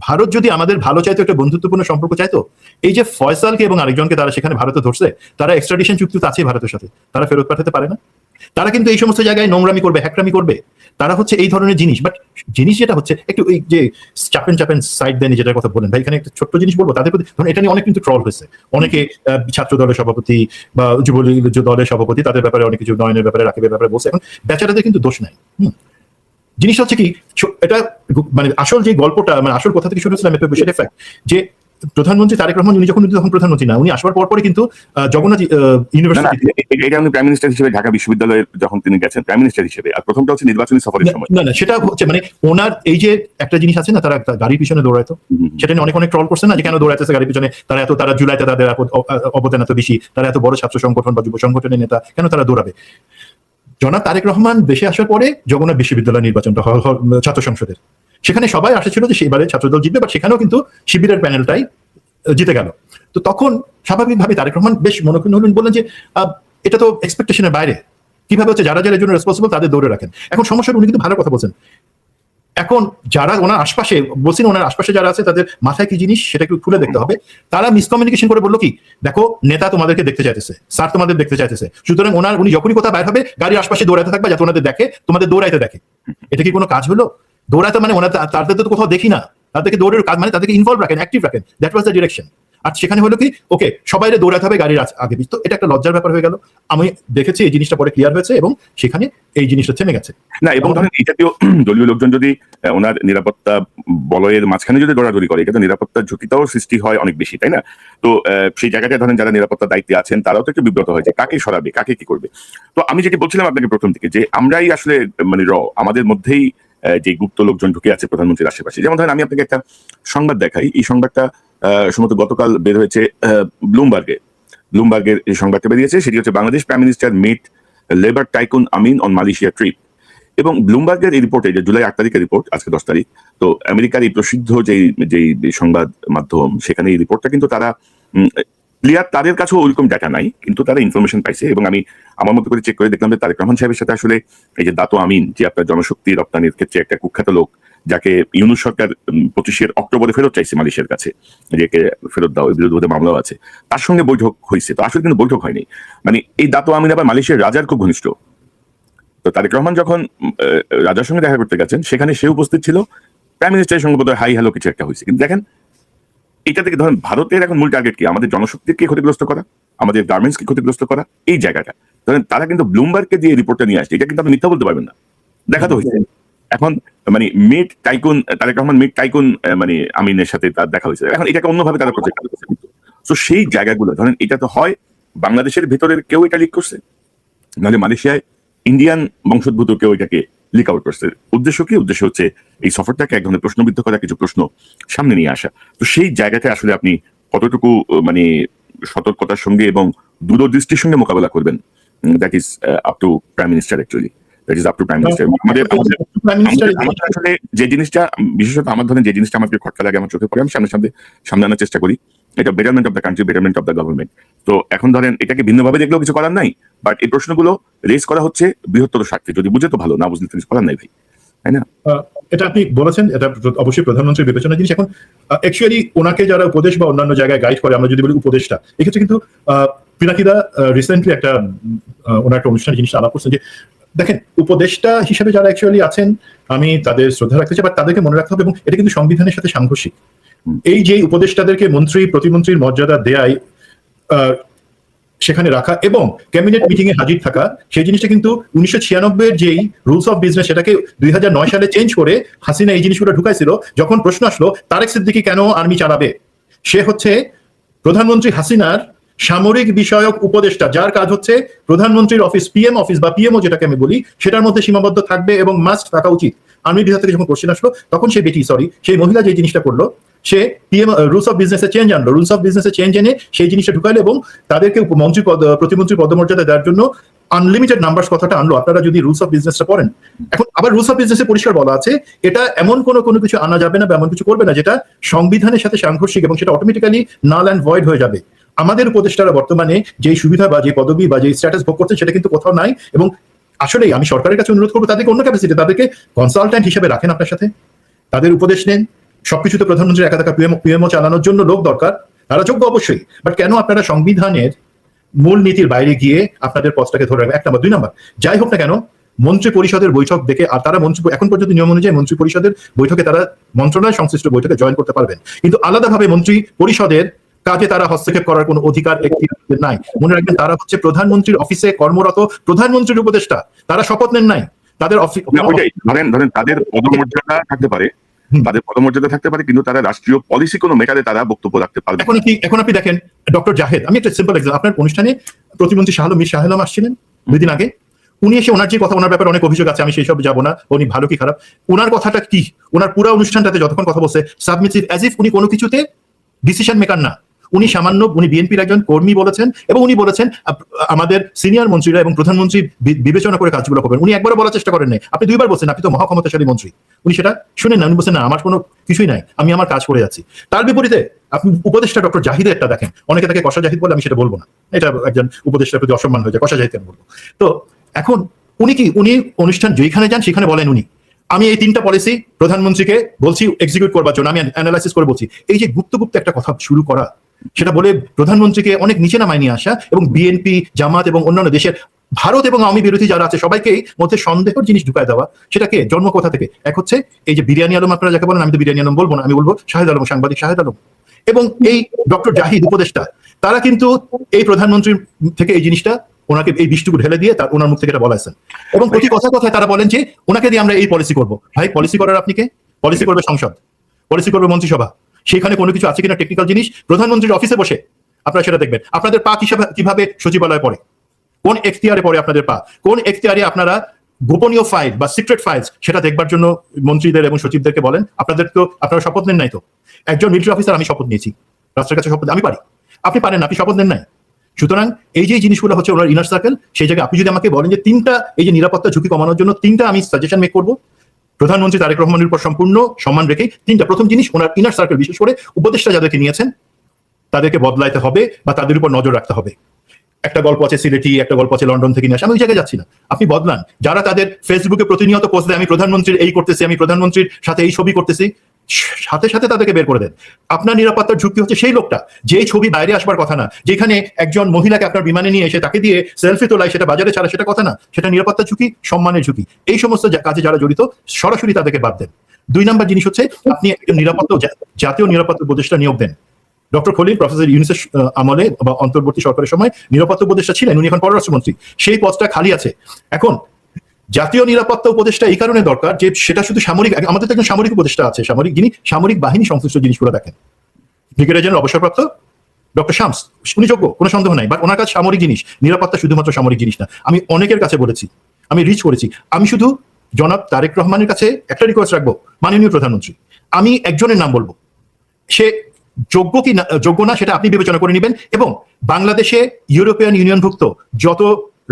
ভারত যদি আমাদের ভালো চাইতো, একটা বন্ধুত্বপূর্ণ সম্পর্ক চাইতো, এই যে ফয়সালকে এবং আরেকজনকে তারা সেখানে ভারতে ধরছে, তারা এক্সট্রাডিশন চুক্তি তো আছে ভারতের সাথে, তারা ফেরত পাঠাতে পারে না? তারা কিন্তু এই সমস্ত জায়গায় নোংরামি করবে, হ্যাকরামি করবে, তারা হচ্ছে এই ধরনের জিনিস। বাট জিনিস যেটা হচ্ছে একটু এই যে চাপেন সাইড দেন যেটার কথা বলেন ভাই, এখানে একটা ছোট্ট জিনিস বলবো, তাদের প্রতি ধরুন এটা নিয়ে অনেক কিন্তু ট্রল হয়েছে, অনেকে ছাত্র দলের সভাপতি বা যুবলীগ দলের সভাপতি তাদের ব্যাপারে অনেক কিছু নয়নের ব্যাপারে, রাকিবের ব্যাপারে বলছে। এখন বেচারাদের কিন্তু দোষ নাই। জিনিসটা হচ্ছে কি, এটা মানে আসল যে গল্পটা, মানে আসল কথা থেকে শুরু হয়েছিলাম সেটা ফ্যাক্ট যে প্রধানমন্ত্রী তারেক রহমান উনি যখন প্রধানমন্ত্রী না, উনি আসবার পরে কিন্তু জগন্নাথ ইউনিভার্সিটি, এটা উনি প্রাইম মিনিস্টার হিসেবে ঢাকা বিশ্ববিদ্যালয়ে যখন তিনি গেছেন প্রাইম মিনিস্টার হিসেবে, আর প্রথমটা হচ্ছে নির্বাচনী সফরের সময়। না সেটা হচ্ছে মানে ওনার এই যে একটা জিনিস আছে না, তারা গাড়ির পিছনে দৌড়াইতো, সেটা নিয়ে অনেক ট্রল করছে না, যে কেন দৌড়াইতেছে গাড়ির পিছনে, তারা জুলাইতে তাদের অবদান এত বেশি, তারা এত বড় ছাত্র সংগঠন বা যুব সংগঠনের নেতা, কেন তারা দৌড়াবে? জনাব তারেক রহমান দেশে আসার পরে জগন্নাথ বিশ্ববিদ্যালয় নির্বাচনটা ছাত্র সংসদের, সেখানে সবাই আসেছিল যে সেবারে ছাত্রদল জিতবে, বাট সেখানেও কিন্তু শিবিরের প্যানেলটাই জিতে গেল। তো তখন স্বাভাবিকভাবে তারেক রহমান বেশ মনোক্ষুণ্ণ হলেন, বললেন যে এটা তো এক্সপেকটেশনের বাইরে, কিভাবে হচ্ছে যারা যারা জন্য রেসপন্সিবল তাদের দৌড়ে রাখেন। এখন সমস্যা, উনি কিন্তু ভালো কথা বলছেন, এখন যারা ওনার আশপাশে বলছেন, ওনার আশপাশে যারা আছে তাদের মাথায় কি জিনিস সেটা একটু খুলে দেখতে হবে। তারা মিসকমিউনিকেশন করে বললো কি, দেখো নেতা তোমাদেরকে দেখতে চাইতেছে, স্যার তোমাদের দেখতে চাইতেছে, সুতরাং উনি যখনই কোথাও বাইর হবে গাড়ির আশপাশে দৌড়াতে থাকবে যাতে ওনাদের দেখে, তোমাদের দৌড়াইতে দেখে। এটা কি কোনো কাজ হলো? দৌড়াতে মানে ওনার তাদের তো কোথাও দেখি না, তাদেরকে দৌড়ের কাজ মানে তাদেরকে ইনভলভ রাখেন, অ্যাক্টিভ রাখেন, দ্যাট ওয়াজ দ্য ডিরেকশন। আর সেখানে হলো কি, ওকে সবাই দৌড়াতে হবে গাড়ির আগে, তো এটা একটা লজ্জার ব্যাপার হয়ে গেল। আমি দেখেছি এই জিনিসটা পরে ক্লিয়ার হয়েছে এবং সেখানে এই জিনিসটা থেমে গেছে না। এবং ধরেন এই জাতীয় দলীয় লোকজন যদি ওনার নিরাপত্তা বলয়ের মাঝখানে যদি দৌড়াদৌড়ি করে, এটা নিরাপত্তার ঝুঁকিটাও সৃষ্টি হয় অনেক বেশি, তাই না? তো সেই জায়গাটায় ধরেন যারা নিরাপত্তার দায়িত্বে আছেন তারাও তো একটু বিব্রত হয় যে কাকে সরাবে, কাকে কি করবে। তো আমি যেটি বলছিলাম আপনাকে প্রথম থেকে, যে আমরাই আসলে মানে আমাদের মধ্যেই যে গুপ্ত লোকজন ঢুকে আছে প্রধানমন্ত্রীর আশেপাশে। যেমন ধরেন আমি আপনাকে একটা সংবাদ দেখাই, এই সংবাদটা সম্ভবত গতকাল বের হয়েছে ব্লুমবার্গের এই সংবাদটা বেরিয়েছে, সেটি হচ্ছে Bangladesh prime minister meet labour tycoon Amin on Malaysia trip. এবং ব্লুমবার্গের এই রিপোর্টে, যে জুলাই 8 তারিখের রিপোর্ট, আজকে 10 তারিখ, তো আমেরিকার এই প্রসিদ্ধ যেই সংবাদ মাধ্যম, সেখানে এই রিপোর্টটা কিন্তু তারা ক্লিয়ার, তাদের কাছেও ওইরকম ডাটা নাই, কিন্তু তারা ইনফরমেশন পাইছে। এবং আমি আমার মতো করে চেক করে দেখলাম যে তারেক রহমান সাহেবের সাথে আসলে এই যে দাতো আমিন, যে আপনার জনশক্তি রপ্তানির ক্ষেত্রে একটা কুখ্যাত লোক, যাকে ইউনূস সরকার 25 অক্টোবরে ফেরত চাইছে মালয়েশিয়ার কাছে, যে ফেরত দাও, বিরুদ্ধে মামলাও আছে, তার সঙ্গে বৈঠক হয়েছে। তো আসলে কিন্তু বৈঠক হয়নি, মানে এই দাতো আমিন আবার মালয়েশিয়ার রাজার খুব ঘনিষ্ঠ। তো তারেক রহমান যখন রাজার সঙ্গে দেখা করতে গেছেন, সেখানে সে উপস্থিত ছিল, প্রাইম মিনিস্টারের সঙ্গে বোধহয় হাই হ্যালো কিছু একটা হয়েছে। কিন্তু দেখেন এটা থেকে ধরেন ভারতের এখন মূল টার্গেট কি, আমাদের জনশক্তিকে ক্ষতিগ্রস্ত করা, আমাদের গার্মেন্টসকে ক্ষতিগ্রস্ত করা, এই জায়গাটা ধরেন তারা কিন্তু ব্লুমবার্গকে দিয়ে রিপোর্টটা নিয়ে আসছে। এটা কিন্তু আপনি মিথ্যা বলতে পারবেন না, দেখা তো হয়েছে। এখন মানে meet tycoon Tarique Rahman meet tycoon মানে আমিনের সাথে তার দেখা হয়েছে, এখন এটাকে অন্যভাবে তারা প্রজেক্ট করছে। তো সেই জায়গাগুলো ধরেন এটা তো হয় বাংলাদেশের ভেতরের কেউ এটা লিক করছে, নাহলে মালয়েশিয়ায় ইন্ডিয়ান বংশোদ্ভূত কেউ এটাকে লিক আউট করছে। উদ্দেশ্য কি? উদ্দেশ্য হচ্ছে এই সফরটাকে এক ধরনের প্রশ্নবিদ্ধ করা, কিছু প্রশ্ন সামনে নিয়ে আসা। তো সেই জায়গাতে আসলে আপনি কতটুকু মানে সতর্কতার সঙ্গে এবং দূরদৃষ্টির সঙ্গে মোকাবেলা করবেন, that is up to prime minister actually, that is up to prime minister. আমাদের আসলে যে জিনিসটা বিশেষত আমার ধরেন যে জিনিসটা আমাকে খটকা লাগে, আমার চোখে পড়ে, আমি সামনে আনার চেষ্টা করি, এটা betterment of the country, betterment of the government. তো এখন ধরেন এটাকে ভিন্নভাবে দেখলেও কিছু করার নাই, বাট এই প্রশ্নগুলো রেজ করা হচ্ছে বৃহত্তর স্বার্থে। যদি বুঝে তো ভালো, না বুঝলে কিছু করার নাই ভাই, তাই না? এটা আপনি বলেছেন, এটা অবশ্যই প্রধানমন্ত্রীর বিবেচনা জিনিস। এখন অ্যাকচুয়ালি ওনাকে যারা উপদেশ বা অন্যান্য জায়গায় গাইড করে, আমরা যদি বলি উপদেশটা, এক্ষেত্রে কিন্তু পিনাকিদা রিসেন্টলি একটা ওনার একটা অনুষ্ঠানে জিনিসটা আলাপ করছেন যে দেখেন, উপদেষ্টা হিসেবে যারা অ্যাকচুয়ালি আছেন আমি তাদের শ্রদ্ধা রাখতে চাই, বাট তাদেরকে মনে রাখতে হবে, এবং এটা কিন্তু সংবিধানের সাথে সাংঘর্ষিক। এই যে উপদেষ্টাদেরকে মন্ত্রী প্রতিমন্ত্রীর মর্যাদা দেয়, সেখানে রাখা এবং ক্যাবিনেট মিটিং এ হাজির থাকা, সেই জিনিসটা কিন্তু 1996 যেই রুলস অফ বিজনেস সেটাকে 2009 সালে চেঞ্জ করে হাসিনা এই জিনিসগুলো ঢুকাইছিল। যখন প্রশ্ন আসলো তারেক সিদ্দিকী কেন আর্মি চালাবে, সে হচ্ছে প্রধানমন্ত্রী হাসিনার সামরিক বিষয়ক উপদেষ্টা, যার কাজ হচ্ছে প্রধানমন্ত্রীর অফিস, পিএম অফিস বা পিএমও যেটাকে আমি বলি, সেটার মধ্যে সীমাবদ্ধ থাকবে এবং মাস্ট থাকা উচিত। আর্মি বিভাগ থেকে যখন কোশ্চেন আসলো তখন সেই মহিলা যে জিনিসটা করলো, সে পিএম রুলস অফ বিজনেসে চেঞ্জ আনলো, রুলস অফ বিজনেসে চেঞ্জ এনে সেই জিনিসটা ঢুকাইলো এবং তাদেরকে মন্ত্রী প্রতিমন্ত্রী পদমর্যাদা দেওয়ার জন্য আনলিমিটেড নাম্বার কথাটা আনলো। আপনারা যদি রুলস অফ বিজনেসটা পড়েন, এখন আবার রুলস অফ বিজনেসে পরিষ্কার বলা আছে এটা এমন কোনো কিছু আনা যাবে না বা এমন কিছু করবে না যেটা সংবিধানের সাথে সাংঘর্ষিক, এবং সেটা অটোমেটিক্যালি নাল অ্যান্ড ভয়েড হয়ে যাবে। আমাদের উপদেষ্টারা বর্তমানে যে সুবিধা বা যে পদবি বা যে স্ট্যাটাস ভোগ করছে সেটা কিন্তু কোথাও নাই। এবং আসলেই আমি সরকারের কাছে অনুরোধ করবো তাদেরকে অন্য ক্যাপাসিটি, তাদেরকে কনসালট্যান্ট হিসেবে রাখেন আপনার সাথে, তাদের উপদেশ নেন। সবকিছুতে প্রধানমন্ত্রীর একা পিএমও চালানোর জন্য লোক দরকার, তারা যোগ্য অবশ্যই, বাট কেন আপনারা সংবিধানের মূল নীতির বাইরে গিয়ে আপনাদের পদটাকে ধরে রাখবেন? 1 নম্বর। 2 নম্বর, যাই হোক না কেন মন্ত্রী পরিষদের বৈঠক দেখে, আর তারা এখন পর্যন্ত নিয়ম অনুযায়ী মন্ত্রী পরিষদের বৈঠকে তারা মন্ত্রণালয় সংশ্লিষ্ট বৈঠকে জয়েন করতে পারবেন, কিন্তু আলাদাভাবে মন্ত্রী পরিষদের কাজে তারা হস্তক্ষেপ করার কোনো অধিকার নাই। মনে রাখবেন, তারা হচ্ছে প্রধানমন্ত্রীর অফিসে কর্মরত প্রধানমন্ত্রীর উপদেষ্টা, তারা শপথ নেন নাই। তাদের ধরেন তাদের পদমর্যাদা থাকতে পারে, কিন্তু তারা রাষ্ট্রীয় পলিসি কোনো মেটারে তারা বক্তব্য রাখতে পারবে। এখন আপনি দেখেন ডক্টর জাহেদ, আমি একটা সিম্পল এক্সাম্পল, আপনার অনুষ্ঠানে প্রতিমন্ত্রী মীর শাহ আলম আসছিলেন 2 দিন আগে। উনি এসে ওনার যে কথা, ওনার ব্যাপারে অনেক অভিযোগ আছে, আমি সেই সব যাবো না, উনি ভালো কি খারাপ। ওনার কথাটা কি, ওনার পুরো অনুষ্ঠানটাতে যতক্ষণ কথা বলছে সাবমিসিভ, অ্যাজ ইফ উনি কোনো কিছুতে ডিসিশন মেকার না। উনি বিএনপির একজন কর্মী বলেছেন, এবং উনি বলেছেন আমাদের সিনিয়র মন্ত্রীরা এবং প্রধানমন্ত্রী বিবেচনা করে কাজগুলো করবেন। উনি একবারও বলার চেষ্টা করেন নাই। আপনি 2 বার বলছেন আপনি তো মহাক্ষমতাশালী মন্ত্রী, উনি সেটা শুনেন না। উনি বলছেন না, আমার কোনো কিছুই নাই, আমি আমার কাজ করে যাচ্ছি। তার বিপরীতে আপনি উপদেষ্টা ডক্টর জাহিদের একটা দেখেন, অনেকে তাকে কষা জাহিদ বলে, আমি সেটা বলবো না, এটা একজন উপদেষ্টার প্রতি অসম্মান হয়ে যায়, কষা জাহিদ বলবো। তো এখন উনি অনুষ্ঠান যেখানে যান সেখানে বলেন আমি এই 3টা পলিসি প্রধানমন্ত্রীকে বলছি এক্সিকিউট করবার জন্য, আমি অ্যানালাইসিস করে বলছি। এই যে গুপ্ত একটা কথা শুরু করা, সেটা বলে প্রধানমন্ত্রীকে অনেক নিচে নামায় নিয়ে আসা, এবং বিএনপি, জামাত এবং অন্যান্য দেশের ভারত এবং আওয়ামী বিরোধী যারা আছে সবাইকে মধ্যে সন্দেহের জিনিস ঢুকায় দেওয়া, সেটাকে জন্ম কোথা থেকে? এক হচ্ছে এই যে বিরিয়ানি আলম, আপনারা যাকে বলেন, আমি তো বিরিয়ানি আলম বলবো না, আমি বলবো শাহেদ আলম, সাংবাদিক শাহেদ আলম, এবং এই ডক্টর জাহিদ উপদেষ্টা, তারা কিন্তু এই প্রধানমন্ত্রীর থেকে এই জিনিসটা ওনাকে এই বিষটুকু ঢেলে দিয়ে ওনার মুখ থেকে এটা বলাইছেন, এবং প্রতি কথায় তারা বলেন যে ওনাকে দিয়ে আমরা এই পলিসি করবো। ভাই, পলিসি করার আপনি কে? পলিসি করবে সংসদ, পলিসি করবে মন্ত্রিসভা। সেখানে কোনো কিছু আছে কিনা টেকনিক্যাল জিনিস প্রধানমন্ত্রীর অফিসে বসে আপনারা সেটা দেখবেন। আপনাদের পা কিভাবে সচিবালয়ে পড়ে, কোন এখতিয়ারে পড়ে আপনাদের পা, কোন এখতিয়ারে আপনারা গোপনীয় ফাইল বা সিক্রেট ফাইলস সেটা দেখবার জন্য মন্ত্রীদের এবং সচিবদেরকে বলেন। আপনারা শপথ নেন নাই তো? একজন মিলিটারি অফিসার, আমি শপথ নিয়েছি, রাষ্ট্রের কাছে শপথ আমি পারি, আপনি পারেন না, আপনি শপথ নেন নাই। সুতরাং এই যে জিনিসগুলো হচ্ছে ওনার ইনার সার্কেল, সেই জায়গায় আপনি যদি আমাকে বলেন যে 3টা এই যে নিরাপত্তা ঝুঁকি কমানোর জন্য 3টা আমি সাজেশন মেক করবো প্রধানমন্ত্রী তারেক রহমানের উপর সম্পূর্ণ সম্মান রেখে, 3টা, প্রথম জিনিস ওনার ইনার সার্কেল, বিশেষ করে উপদেষ্টা যাদেরকে নিয়েছেন তাদেরকে বদলাইতে হবে বা তাদের উপর নজর রাখতে হবে। একটা গল্প আছে সিলেটি, একটা গল্প আছে লন্ডন থেকে নিয়ে আসে, আমি ওই জায়গায় যাচ্ছি না, আপনি বদলান। যারা তাদের ফেসবুকে প্রতিনিয়ত পোস্ট দেয় আমি প্রধানমন্ত্রীর এই করতেছি, আমি প্রধানমন্ত্রীর সাথে এই ছবি করতেছি, সাথে সাথে তাদেরকে বের করে দেন। আপনার নিরাপত্তার ঝুঁকি হচ্ছে সেই লোকটা যেই ছবি বাইরে আসবার কথা না, যেখানে একজন মহিলাকে আপনার বিমানে নিয়ে এসে তাকে দিয়ে সেলফি তোলায়, সেটা বাজারে ছাড়া, সেটা কথা না, সেটা নিরাপত্তার ঝুঁকি, সম্মানের ঝুঁকি। এই সমস্ত কাজে যারা জড়িত সরাসরি তাদেরকে বাদ দেন। 2 নম্বর জিনিস হচ্ছে আপনি একজন জাতীয় নিরাপত্তা উপদেষ্টা নিয়োগ দেন। ডক্টর খলিল প্রফেসর ইউনূসের আমলে বা অন্তর্বর্তী সরকারের সময় নিরাপত্তা উপদেষ্টা ছিলেন, উনি এখন পররাষ্ট্রমন্ত্রী, সেই পদটা খালি আছে। এখন জাতীয় নিরাপত্তা উপদেষ্টা এই কারণে দরকার যে সেটা শুধু সামরিক, আমাদের তো একজন সামরিক উপদেষ্টা আছে, যিনি সামরিক বাহিনী সংশ্লিষ্ট জিনিসগুলো দেখেন, ব্রিগেডিয়ার জেনারেল অবসরপ্রাপ্ত ডক্টর শামস, উনি যোগ্য, কোনো সন্দেহ নাই, বাট ওনার কাছে সামরিক জিনিস, নিরাপত্তা শুধুমাত্র সামরিক জিনিস না। আমি অনেকের কাছে বলেছি, আমি রিচ করেছি, আমি শুধু জনাব তারেক রহমানের কাছে একটা রিকোয়েস্ট রাখবো, মাননীয় প্রধানমন্ত্রী, আমি একজনের নাম বলবো, সে যোগ্য কি না যোগ্য না সেটা আপনি বিবেচনা করে নেবেন, এবং বাংলাদেশে ইউরোপিয়ান ইউনিয়নভুক্ত যত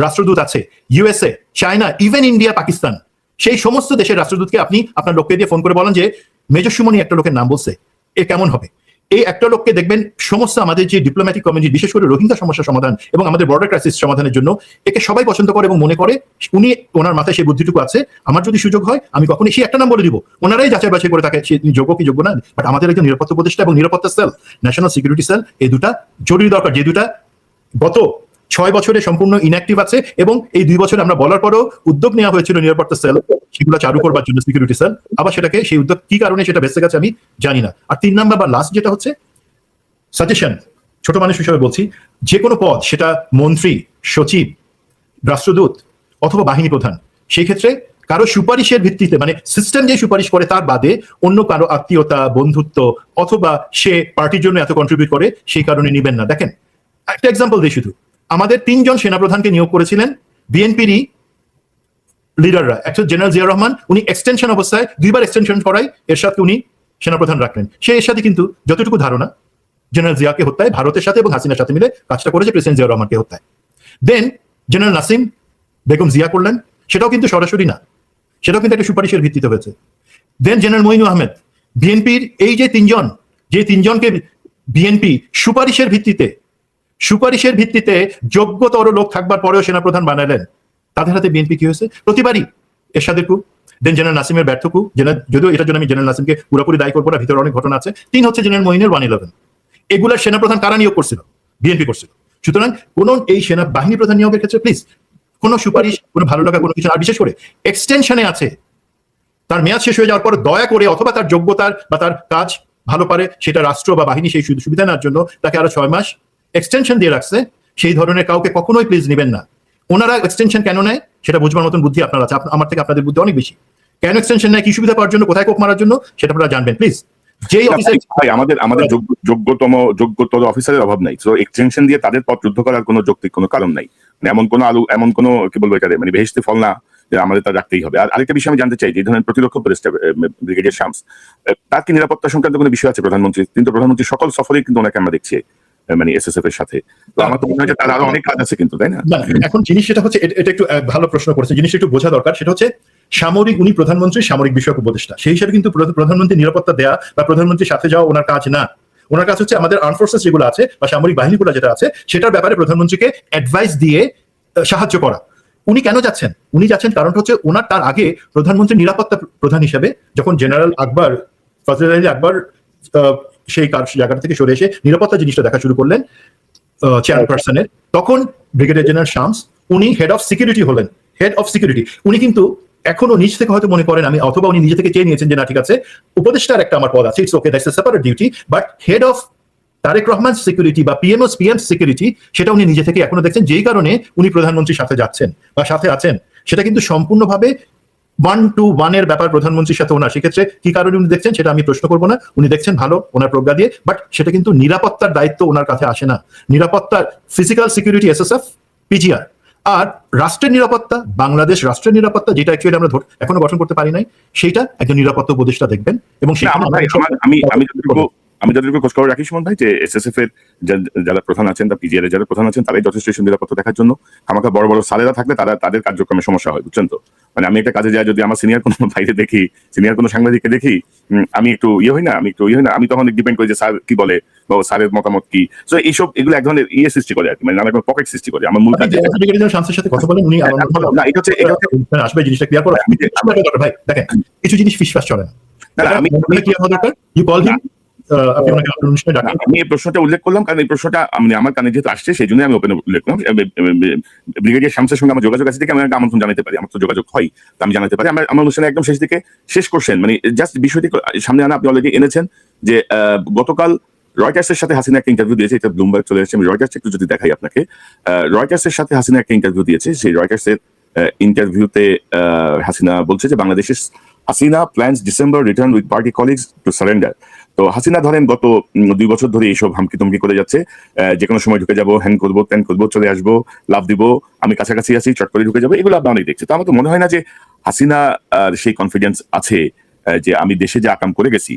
রাষ্ট্রদূত আছে, USA, China, even India, Pakistan, সেই সমস্ত দেশের রাষ্ট্রদূতকে আপনি আপনার লোককে দিয়ে ফোন করে বলেন যে মেজর সুমনি একটা লোকের নাম বলছে, এ কেমন হবে? এই একটা লোককে দেখবেন সমস্ত আমাদের যে ডিপ্লোম্যাটিক কমিউনিটি, বিশেষ করে রোহিঙ্গা সমস্যা সমাধান এবং আমাদের বর্ডার ক্রাইসিস সমাধানের জন্য একে সবাই পছন্দ করে এবং মনে করে উনি, ওনার মাথায় সেই বুদ্ধিটুকু আছে, আমার যদি সুযোগ হয় আমি কখনই সেই একটা নাম বলে দিব, ওনারাই যাচাই বাছাই করে তাকে সে যোগ্য কি যোগ্য না। বাট আমাদের একজন নিরাপত্তা উপদেষ্টা এবং নিরাপত্তা সেল, ন্যাশনাল সিকিউরিটি সেল, এই দুটা জরুরি দরকার, যে দুটা গত 6 বছরে সম্পূর্ণ ইনঅ্যাক্টিভ আছে এবং এই 2 বছরে আমরা বলার পরও উদ্যোগ নেওয়া হয়েছিল নিরাপত্তা সেল সেগুলো চালু করবার জন্য, সিকিউরিটি সেল, আবার সেটাকে সেই উদ্যোগ কি কারণে সেটা বেঁচে গেছে আমি জানি না। আর 3 নাম্বার বা লাস্ট যেটা হচ্ছে সাজেশন, ছোট মানুষ হিসেবে বলছি, যে কোনো পদ, সেটা মন্ত্রী, সচিব, রাষ্ট্রদূত অথবা বাহিনী প্রধান, সেই ক্ষেত্রে কারো সুপারিশের ভিত্তিতে, মানে সিস্টেম যে সুপারিশ করে তার বাদে অন্য কারো আত্মীয়তা, বন্ধুত্ব অথবা সে পার্টির জন্য এত কন্ট্রিবিউট করে সেই কারণে নিবেন না। দেখেন একটা এক্সাম্পল দিই, শুধু আমাদের 3 জন সেনাপ্রধানকে নিয়োগ করেছিলেন বিএনপিরই লিডাররা। একজন জেনারেল জিয়া রহমান, উনি এক্সটেনশন অবস্থায় 2 বার এক্সটেনশন করায় এরশাদকে উনি সেনাপ্রধান রাখলেন। সেই এরশাদই কিন্তু যতটুকু ধারণা জেনারেল জিয়াকে হত্যায় ভারতের সাথে এবং হাসিনার সাথে মিলে কাজটা করেছে প্রেসিডেন্ট জিয়া রহমানকে হত্যায়। দেন জেনারেল নাসিম বেগম জিয়া করলেন, সেটাও কিন্তু সরাসরি না, সেটাও কিন্তু একটা সুপারিশের ভিত্তিতে হয়েছে। দেন জেনারেল মঈনু আহমেদ, বিএনপির এই যে 3 জন, যে 3 জনকে বিএনপি সুপারিশের ভিত্তিতে যোগ্যতর লোক থাকবার পরেও সেনাপ্রধান বানালেন, তাদের হাতে বিএনপি কি হয়েছে? প্রতিবারই এরশাদের কূপ। দেন জেনারেল নাসিমের ব্যর্থ কূপ, যদিও এটার জন্য আমি জেনারেল নাসিমকে পুরোপুরি দায়ী করবো না, ভিতরে অনেক ঘটনা আছে। 3 হচ্ছে জেনারেল মঈনের 111। এগুলার সেনাপ্রধান কারা নিয়োগ করছিল? বিএনপি করছিল। সুতরাং কোন এই সেনা বাহিনী প্রধান নিয়োগের ক্ষেত্রে প্লিজ কোনো সুপারিশ, কোনো ভালো লাগা, কোনো কিছু, আর বিশেষ করে এক্সটেনশনে আছে, তার মেয়াদ শেষ হয়ে যাওয়ার পর দয়া করে, অথবা তার যোগ্যতার বা তার কাজ ভালো পারে সেটা রাষ্ট্র বা বাহিনী সেই সুবিধা নেওয়ার জন্য তাকে আরো 6 মাস এক্সটেনশন দিয়ে রাখছে, সেই ধরনের কাউকে কখনোই প্লিজ নেবেন না। ওনারা এক্সটেনশন কেন নেয় সেটা বুঝবার মতন বুদ্ধি আপনার আছে, আমার থেকে আপনাদের বুদ্ধি অনেক বেশি। কেন এক্সটেনশন নেয়, কি সুবিধা পাওয়ার জন্য, কোথায় কোপ মারার জন্য, সেটা আপনারা জানবেন প্লিজ। যেই অফিসার, আমাদের যোগ্যতর অফিসারের অভাব নাই, তো এক্সটেনশন দিয়ে তাদের পথ যুদ্ধ করার কোনো যৌক্তিক কোনো কারণ নাই। মানে এমন কোনো কি বলবো এটারে, মানে বেহেশতে ফল না যে আমাদের তা রাখতেই হবে। আর আরেকটা বিষয় আমি জানতে চাই, যে ধরনের প্রতিরক্ষা উপদেষ্টা ব্রিগেডিয়ার শামস, তার কি নিরাপত্তা সংক্রান্ত কোনো বিষয় আছে প্রধানমন্ত্রী? কিন্তু প্রধানমন্ত্রী সকল সফরেই কিন্তু ওনাকে আমরা দেখছি মানে এসএসএফ এর সাথে। তো আমার তো মনে হয় যে তার আরো অনেক কাজ আছে কিন্তু, তাই না? এখন জিনিস সেটা হচ্ছে, এটা একটু ভালো প্রশ্ন করেছে, জিনিসটা একটু বোঝা দরকার। সেটা হচ্ছে সামরিক, উনি প্রধানমন্ত্রী সামরিক বিষয়ক উপদেষ্টা, সেই হিসাবে কিন্তু প্রধানমন্ত্রী নিরাপত্তা দেয়া বা প্রধানমন্ত্রীর সাথে যাওয়া ওনার কাজ না। ওনার কাজ হচ্ছে আমাদের আর্ম ফোর্সেস যেগুলো আছে বা সামরিক বাহিনীগুলো যেটা আছে সেটার ব্যাপারে প্রধানমন্ত্রীকে অ্যাডভাইস দিয়ে সাহায্য করা। উনি কেন যাচ্ছেন? উনি যাচ্ছেন কারণটা হচ্ছে ওনার তার আগে প্রধানমন্ত্রী নিরাপত্তা প্রধান হিসেবে যখন জেনারেল আকবর, ফজল আলী আকবর সেই জায়গাটা থেকে সরে এসে নিরাপত্তা জিনিসটা দেখা শুরু করলেন চেয়ারপারসনের, তখন ব্রিগেডিয়ার জেনারেল শামস উনি হেড অফ সিকিউরিটি হলেন। হেড অফ সিকিউরিটি উনি কিন্তু এখনো নিজ থেকে হয়তো মনে করেন আমি, অথবা উনি নিজে থেকে চেয়ে নিয়েছেন যে না ঠিক আছে উপদেষ্টার একটা আমার পদ আছে, it's okay, that's a separate duty, but head of Tarique Rahman security বা পিএম সিকিউরিটি সেটা উনি নিজে থেকে এখনো দেখছেন, যেই কারণে উনি প্রধানমন্ত্রীর সাথে যাচ্ছেন বা সাথে আছেন। সেটা কিন্তু সম্পূর্ণভাবে 1-to-1 এর ব্যাপার প্রধানমন্ত্রীর সাথে ওনার। সেক্ষেত্রে কি কারণে উনি দেখছেন সেটা আমি প্রশ্ন করবো না, উনি দেখছেন ভালো ওনার প্রজ্ঞা দিয়ে, বাট সেটা কিন্তু নিরাপত্তার দায়িত্ব ওনার কাছে আসে না। নিরাপত্তার ফিজিক্যাল সিকিউরিটি এসএসএফ, পিজিআর, আর রাষ্ট্রের নিরাপত্তা, বাংলাদেশ রাষ্ট্রের নিরাপত্তা, যেটা অ্যাকচুয়ালি আমরা এখনো গঠন করতে পারি নাই, সেইটা একজন নিরাপত্তা উপদেষ্টা দেখবেন। এবং আমি যতটুকু খোঁজ খবর রাখি সুমন ভাই, যে এসএসএফ এর যারা প্রধান আছেন বা পিজিআর এর যারা প্রধান আছেন তারাই যথেষ্ট নিরাপত্তা দেখার জন্য, আমাকে বড় বড় সালেরা থাকলে তাদের কার্যক্রমে সমস্যা হয়, বুঝছেন তো? মানে আমি একটা কাজে যাই, যদি আমার সিনিয়র কোনো বাইরে দেখি, সিনিয়র কোনো সাংবাদিককে দেখি, আমি একটু ইয়ে হই না, আমি তখন ডিপেন্ড করি যে স্যার কি বলে বা স্যারের মতামত কি। তো এইসব এগুলো এক ধরনের সৃষ্টি করে আর কি, মানে আমার পকেট সৃষ্টি করে। আমার মূল কাজ শামসের সাথে কথা বলেন, উনি না, এটা হচ্ছে আসবে জিনিসটা ক্লিয়ার করা ভাই। দেখেন কিছু জিনিস ফিসফাস চলে না, আমি ক্লিয়ার হওয়া দরকার। ইউ কল হিম, আমি এই প্রশ্নটা উল্লেখ করলাম কারণ এই প্রশ্নটা আমার কানে যেহেতু আসছে, সেই জন্য আমি ওপেন উল্লেখ করলাম। ব্রিগেডিয়ার শামসের সঙ্গে আমার যোগাযোগ আছে দেখে আমি একটা আমন্ত্রণ জানাতে পারি, আমার তো যোগাযোগ হয়, আমি জানাতে পারি। আমার অনুষ্ঠানে একদম শেষ দিকে শেষ করছেন, মানে জাস্ট বিষয়টি সামনে আনা, আপনি অলরেডি এনেছেন যে গতকাল রয়টার্সের সাথে হাসিনা একটা ইন্টারভিউ দিয়েছে, এটা ব্লুমবার্গ চলে এসেছে, আমি রয়টার্স একটু যদি দেখাই আপনাকে। রয়টার্সের সাথে হাসিনা একটা ইন্টারভিউ দিয়েছে, সেই রয়টার্সের ইন্টারভিউতে হাসিনা বলছে যে বাংলাদেশের Hasina plans December return with party colleagues to surrender. তো হাসিনা ধরেন গত 2 বছর ধরে এইসব হামকি তমকি করে যাচ্ছে, যে কোনো সময় ঢুকে যাবো, হ্যান করবো, ত্যান করবো, চলে আসবো, লাভ দিব, আমি কাছাকাছি আছি, চট করে ঢুকে যাবো, এগুলো আমরা অনেক দেখছি। তো আমার তো মনে হয় না যে হাসিনা সেই কনফিডেন্স আছে যে আমি দেশে যে আকাম করে গেছি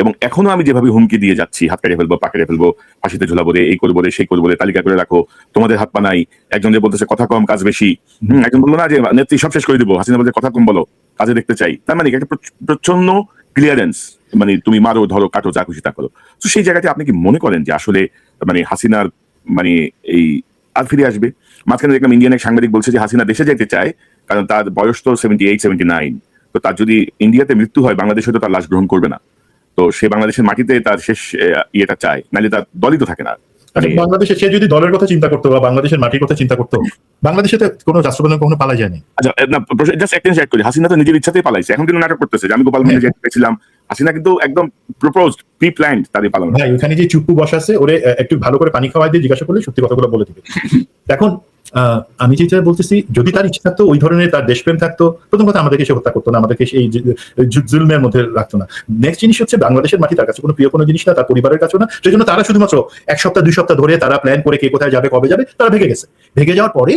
এবং এখনো আমি যেভাবে হুমকি দিয়ে যাচ্ছি, হাত কেটে ফেলবো, পা কেটে ফেলবো, ফাঁসিতে ঝুলাবো রে, এই করবো রে, সেই করবো রে, তালিকা করে রাখো, তোমাদের হাত পা নাই। একজন যে বলতেছে কথা কম কাজ বেশি, একজন বললো না যে নেত্রী সব শেষ করে দিবো, হাসিনা বলতে কথা কম বলো, কাজে দেখতে চাই। তার মানে একটা প্রচন্ড ক্লিয়ারেন্স মানে তুমি মারো ধরো কাটো যা খুশি তা করো। তো সেই জায়গাতে আপনি কি মনে করেন যে আসলে মানে হাসিনার মানে এই আর ফিরে আসবে? মাঝখানে দেখলাম ইন্ডিয়ান এক সাংবাদিক বলছে যে হাসিনা দেশে যেতে চায়, কারণ তার বয়স তো 78-79, তো তার যদি ইন্ডিয়াতে মৃত্যু হয় বাংলাদেশ হয়তো তার লাশ গ্রহণ করবে না, তো সে বাংলাদেশের মাটিতে তার শেষ ইয়েটা চায়, নাহলে তার দলই তো থাকে না। বাংলাদেশে সে যদি দলের কথা চিন্তা করতো বা বাংলাদেশের মাটির কথা চিন্তা করতো, বাংলাদেশে তো কোনো রাষ্ট্রপ্রধান কখনো পালা যায়নি। আচ্ছা না, জাস্ট একটা জিনিস অ্যাড করি, হাসিনা তো নিজের ইচ্ছাতেই পালাইছে, এখন কিন্তু নাটক করতেছে যে আমি গোপালগঞ্জে যেতে পেরেছিলাম। হাসিনা কিন্তু একদম প্রপোজড, প্রি প্ল্যান্ড তাদের পালানো। ভাই ওখানে যে চুপ্পু বসা আছে, ওরে একটু ভালো করে পানি খাওয়াই দিয়ে জিজ্ঞাসা করলে সত্যি কথাগুলো বলে দিবে। এখন আমি যেটা বলতেছি, যদি তার ইচ্ছা থাকতো, ওই ধরনের তার দেশপ্রেম থাকতো, প্রথম কথা আমাদেরকে সে হত্যা করতো না, আমাদেরকে সেই জুলমের মধ্যে রাখতো না। নেক্সট জিনিস হচ্ছে, বাংলাদেশের মাটি তার কাছে কোনো প্রিয় কোনো জিনিস না, তার পরিবারের কাছেও না। সেই জন্য তারা শুধুমাত্র 1 সপ্তাহ 2 সপ্তাহ ধরে তারা প্ল্যান করে কে কোথায় যাবে কবে যাবে তারা ভেগে গেছে। ভেগে যাওয়ার পরে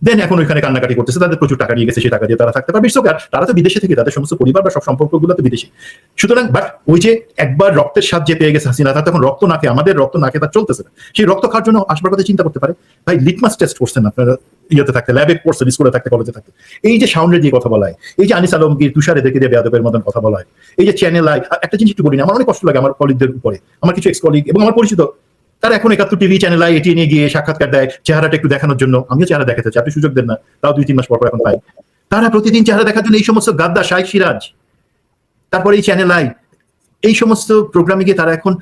দেন এখন ওইখানে কান্নাকাটি করতেছে, তাদের প্রচুর টাকা নিয়ে গেছে, সেই টাকা দিয়ে তারা থাকতে পারবে। তারা তো বিদেশে থেকে, তাদের সমস্ত পরিবার বা সব সম্পর্কগুলো তো বিদেশে। সুতরাং বাট ওই যে একবার রক্তের স্বাদ যে পেয়ে গেছে হাসিনা, তার তখন রক্ত নাকে, আমাদের রক্ত নাকে তার চলতেছে না। সেই রক্ত খাওয়ার জন্য আসবার কথা চিন্তা করতে পারে। ভাই লিটমাস টেস্ট করছেন আপনারা, ইয়েতে থাকতে, ল্যাবে করছেন, স্কুলে থাকতে, কলেজে থাকতে। এই যে সাউন্ডের দিয়ে কথা বলা হয়, এই যে আনিস আলমগীর তুষারে দেখে দিয়ে বেয়াদবের মতন কথা বলা হয়, এই যে চ্যানেল আই, একটা জিনিস একটু বলি না, আমার অনেক কষ্ট লাগে আমার কলিগদের উপরে, আমার কিছু এক্স কলিগ এবং আমার পরিচিত, তারা এখন 71 টিভি চ্যানেল আই এটি নিয়ে গিয়ে সাক্ষাৎকার দেয়, চেহারাটা একটু দেখানোর জন্য। আমিও চেহারা দেখাতে চাই, আপনি সুযোগ দেন না, তাও 2-3 মাস পর এখন পাই। তারা প্রতিদিন চেহারা দেখার জন্য এই সমস্ত গাদ্দা, শাইখ সিরাজ, তারপরে এই চ্যানেল আই, এই সমস্ত প্রোগ্রামে গিয়ে তারা এখন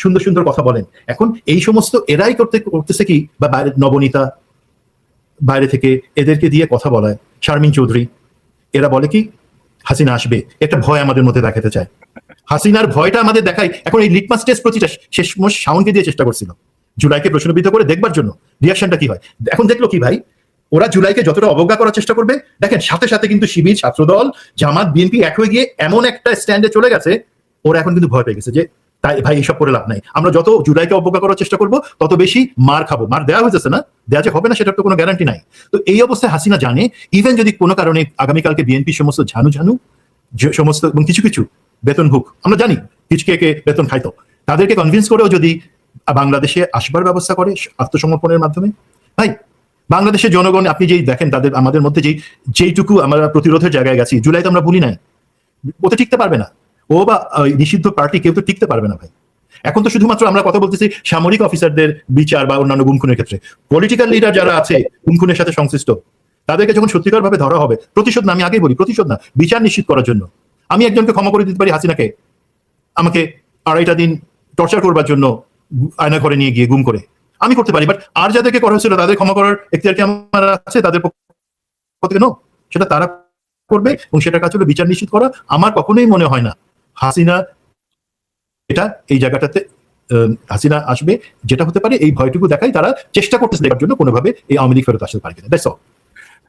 সুন্দর সুন্দর কথা বলেন। এখন এই সমস্ত এরাই করতেছে কি, বা বাইরে নবনীতা, বাইরে থেকে এদেরকে দিয়ে কথা বলায়, শারমিন চৌধুরী, এরা বলে কি হাসিনা আসবে, একটা ভয় আমাদের মধ্যে দেখাতে চায়। হাসিনার ভয়টা আমাদের দেখায়। এখন এই লিটমাস টেস্ট প্রতিটা শেষমেশ শাওনকে দিয়ে চেষ্টা করছিল জুলাইকে প্রশ্নবিদ্ধ করে দেখবার জন্য রিয়াকশনটা কি হয়। এখন দেখলো কি ভাই, ওরা জুলাইকে যতটা অবজ্ঞা করার চেষ্টা করবে, দেখেন সাথে সাথে কিন্তু শিবির, ছাত্রদল, জামাত, বিএনপি এক হয়ে গিয়ে এমন একটা স্ট্যান্ডে চলে গেছে, ওরা এখন কিন্তু ভয় পেয়ে গেছে যে তাই ভাই এইসব করে লাভ নাই, আমরা যত জুলাইকে অবজ্ঞা করার চেষ্টা করবো তত বেশি মার খাবো। মার দেওয়া হয়েছে না, দেওয়া যে হবে না সেটার তো কোনো গ্যারান্টি নাই। তো এই অবস্থায় হাসিনা জানে, ইভেন যদি কোনো কারণে আগামীকালকে বিএনপি সমস্ত ঝানু সমস্ত এবং কিছু কিছু বেতন ভুক, আমরা জানি কিছু কে বেতন খাইতো, তাদেরকে কনভিন্স করেও যদি বাংলাদেশে আসবার ব্যবস্থা করে আত্মসমর্পণের মাধ্যমে, ভাই বাংলাদেশের জনগণ আপনি যেই দেখেন, তাদের আমাদের মধ্যে যেইটুকু আমরা প্রতিরোধের জায়গায় গেছি, জুলাই তো আমরা ভুলি নাই, ও তো টিকতে পারবে না, ও বা নিষিদ্ধ পার্টি কেউ তো টিকতে পারবে না ভাই। এখন তো শুধুমাত্র আমরা কথা বলতেছি সামরিক অফিসারদের বিচার বা অন্যান্য গুম খুনের ক্ষেত্রে, পলিটিক্যাল লিডার যারা আছে গুম খুনের সাথে সংশ্লিষ্ট, তাদেরকে যখন সত্যিকার ভাবে ধরা হবে, প্রতিশোধ না, আমি আগেই বলি প্রতিশোধ না, বিচার নিশ্চিত করার জন্য। আমি একজনকে ক্ষমা করে দিতে পারি, হাসিনাকে আমাকে 2.5টা দিন টর্চার করবার জন্য আয়না ঘরে নিয়ে গিয়ে গুম করে আমি করতে পারি, বাট আর যাদেরকে করা হয়েছিল তাদের ক্ষমা করার এখতিয়ার কি আমার আছে? তাদের পক্ষ থেকে নো, সেটা তারা করবে এবং সেটার কাজ হলো বিচার নিশ্চিত করা। আমার কখনোই মনে হয় না হাসিনা এটা এই জায়গাটাতে হাসিনা আসবে, যেটা হতে পারে এই ভয়টুকু দেখাই তারা চেষ্টা করতেছে দেখার জন্য কোনোভাবে এই আওয়ামী লীগ ফেরত আসতে পারে কিনা। That's all.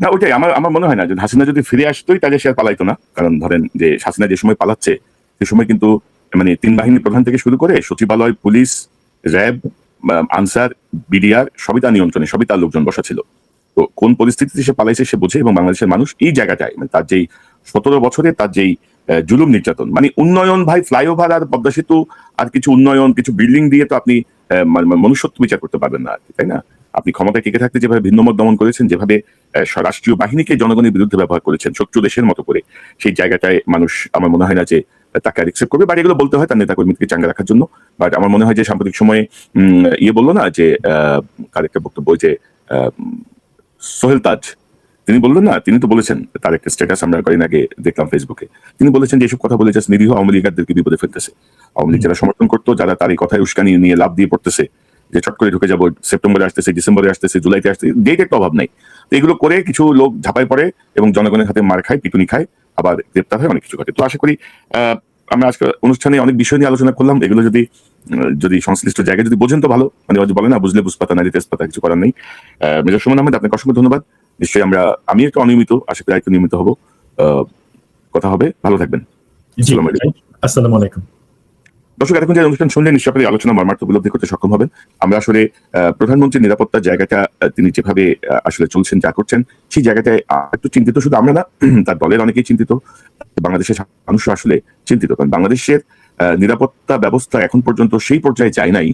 না ওইটাই আমার মনে হয় না যে হাসিনা যদি ফিরে আসতোই তাহলে সে আর পালাইতো না, কারণ ধরেন যে হাসিনা যে সময় পালাচ্ছে সে সময় কিন্তু মানে 3 বাহিনীর প্রধান থেকে শুরু করে সচিবালয়, পুলিশ, র্যাব, আনসার, বিডিআর সবই তার নিয়ন্ত্রণে, সবই তার লোকজন বসা ছিল। তো কোন পরিস্থিতিতে সে পালাইছে সে বোঝে, এবং বাংলাদেশের মানুষ এই জায়গাটায় মানে তার যেই 17 বছরে তার যেই জুলুম নির্যাতন, মানে উন্নয়ন ভাই, ফ্লাইওভার আর পদ্মা সেতু আর কিছু উন্নয়ন, কিছু বিল্ডিং দিয়ে তো আপনি মনুষ্যত্ব বিচার করতে পারবেন না, তাই না? আপনি ক্ষমতায় টিকে থাকতে যেভাবে ভিন্নমত দমন করেছেন, যেভাবে রাষ্ট্রীয় বাহিনীকে জনগণের বিরুদ্ধে ব্যবহার করেছেন শত্রু দেশের মতো করে, সেই জায়গাটায় মানুষ আমার মনে হয় না যে তাকে আর একসেপ্ট করবে। বাট এগুলো বলতে হয় তার নেতা কর্মীকে চাঙ্গা রাখার জন্য। বাট আমার মনে হয় যে সাম্প্রতিক সময়ে বললো না যে তার একটা বক্তব্য, যে সোহেল তাজ, তিনি বললেন না, তিনি তো বলেছেন, তার একটা স্ট্যাটাস আমরা কয়েকদিন আগে দেখলাম ফেসবুকে, তিনি বলেছেন যে এসব কথা বলে জাস্ট নিরীহ আওয়ামী লীগারদেরকে বিপদে ফেলতেছে। আওয়ামী লীগ যারা সমর্থন করতো, যারা তার এই কথায় উস্কানি নিয়ে লাভ দিয়ে পড়তেছে যে চট করে ঢুকে যাবো, সেপ্টেম্বরে আসতেছে, ডিসেম্বরে আসতেছে, জুলাইতে আসতেছে, ডেট একটা অভাব নাই। তো এগুলো করে কিছু লোক ঝাঁপায় পড়ে এবং জনগণের হাতে মার খায়, পিটুনি খায়, আবার গ্রেপ্তার হয়, অনেক কিছু ঘটে। তো আশা করি আমরা আজকে অনুষ্ঠানে অনেক বিষয় নিয়ে আলোচনা করলাম, এগুলো যদি সংশ্লিষ্ট জায়গায় যদি বোঝেন তো ভালো, মানে বলে না বুঝলে বুঝপাতা না তেজপাতা, কিছু করার নেই। মেজর সুমন আহমেদ, আপনাকে অসংখ্য ধন্যবাদ। নিশ্চয়ই আমি একটু অনিয়মিত, আশা করি একটু নিয়মিত হবো, কথা হবে, ভালো থাকবেন। আসসালামু আলাইকুম। দর্শক, এতক্ষণ যে অনুষ্ঠান শুনলেন নিশ্চয়ই আপনাদের আলোচনা মর্মার্থ উপলব্ধি করতে সক্ষম হবেন। আমরা আসলে প্রধানমন্ত্রীর নিরাপত্তার জায়গাটা তিনি যেভাবে আসলে চলছেন, যা করছেন, সেই জায়গাটায় একটু চিন্তিত, শুধু আমরা না, তার দলের অনেকেই চিন্তিত, বাংলাদেশের মানুষ আসলে চিন্তিত। কারণ বাংলাদেশের নিরাপত্তা ব্যবস্থা এখন পর্যন্ত সেই পর্যায়ে যায় নাই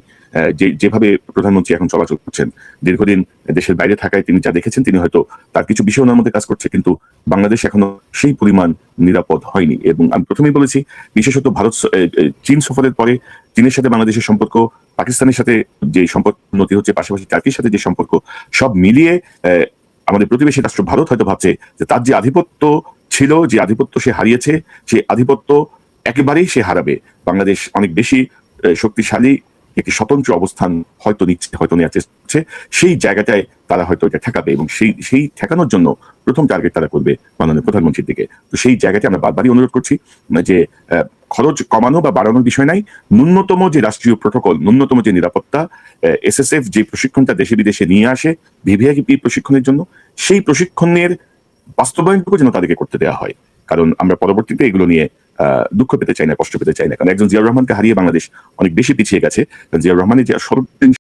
যেভাবে প্রধানমন্ত্রী এখন চলাচল করছেন। দীর্ঘদিন দেশের বাইরে থাকায় তিনি যা দেখেছেন, তিনি হয়তো তার কিছু বিষয় ওনার মধ্যে কাজ করছে, কিন্তু বাংলাদেশ এখনো সেই পরিমাণ নিরাপদ হয়নি। এবং আমি প্রথমেই বলেছি, বিশেষত চীন সফরের পরে চীনের সাথে বাংলাদেশের সম্পর্ক, পাকিস্তানের সাথে যে সম্পর্ক উন্নতি হচ্ছে, পাশাপাশি টার্কির সাথে যে সম্পর্ক, সব মিলিয়ে আমাদের প্রতিবেশী রাষ্ট্র ভারত হয়তো ভাবছে যে তার যে আধিপত্য ছিল, যে আধিপত্য সে হারিয়েছে, সেই আধিপত্য একেবারেই সে হারাবে। বাংলাদেশ অনেক বেশি শক্তিশালী একটি স্বতন্ত্র অবস্থান হয়তো নিচ্ছে, হয়তো নেওয়ার চেষ্টা করছে, সেই জায়গাটায় তারা হয়তো এটা ঠেকাবে, এবং সেই ঠেকানোর জন্য প্রথম টার্গেট তারা করবে মাননীয় প্রধানমন্ত্রীর দিকে। তো সেই জায়গাটা আমরা বারবারই অনুরোধ করছি যে খরচ কমানো বা বাড়ানোর বিষয় নাই, ন্যূনতম যে রাষ্ট্রীয় প্রোটোকল, ন্যূনতম যে নিরাপত্তা, এসএসএফ যে প্রশিক্ষণটা দেশে বিদেশে নিয়ে আসে ভিভিআইপি প্রশিক্ষণের জন্য, সেই প্রশিক্ষণের বাস্তবায়নটুকু যেন তাদেরকে করতে দেওয়া হয়। কারণ আমরা পরবর্তীতে এগুলো নিয়ে দুঃখ পেতে চাই না, কষ্ট পেতে চাই না। কারণ একজন জিয়াউর রহমানকে হারিয়ে বাংলাদেশ অনেক বেশি পিছিয়ে গেছে। জিয়াউর রহমানের যে সর্বদিন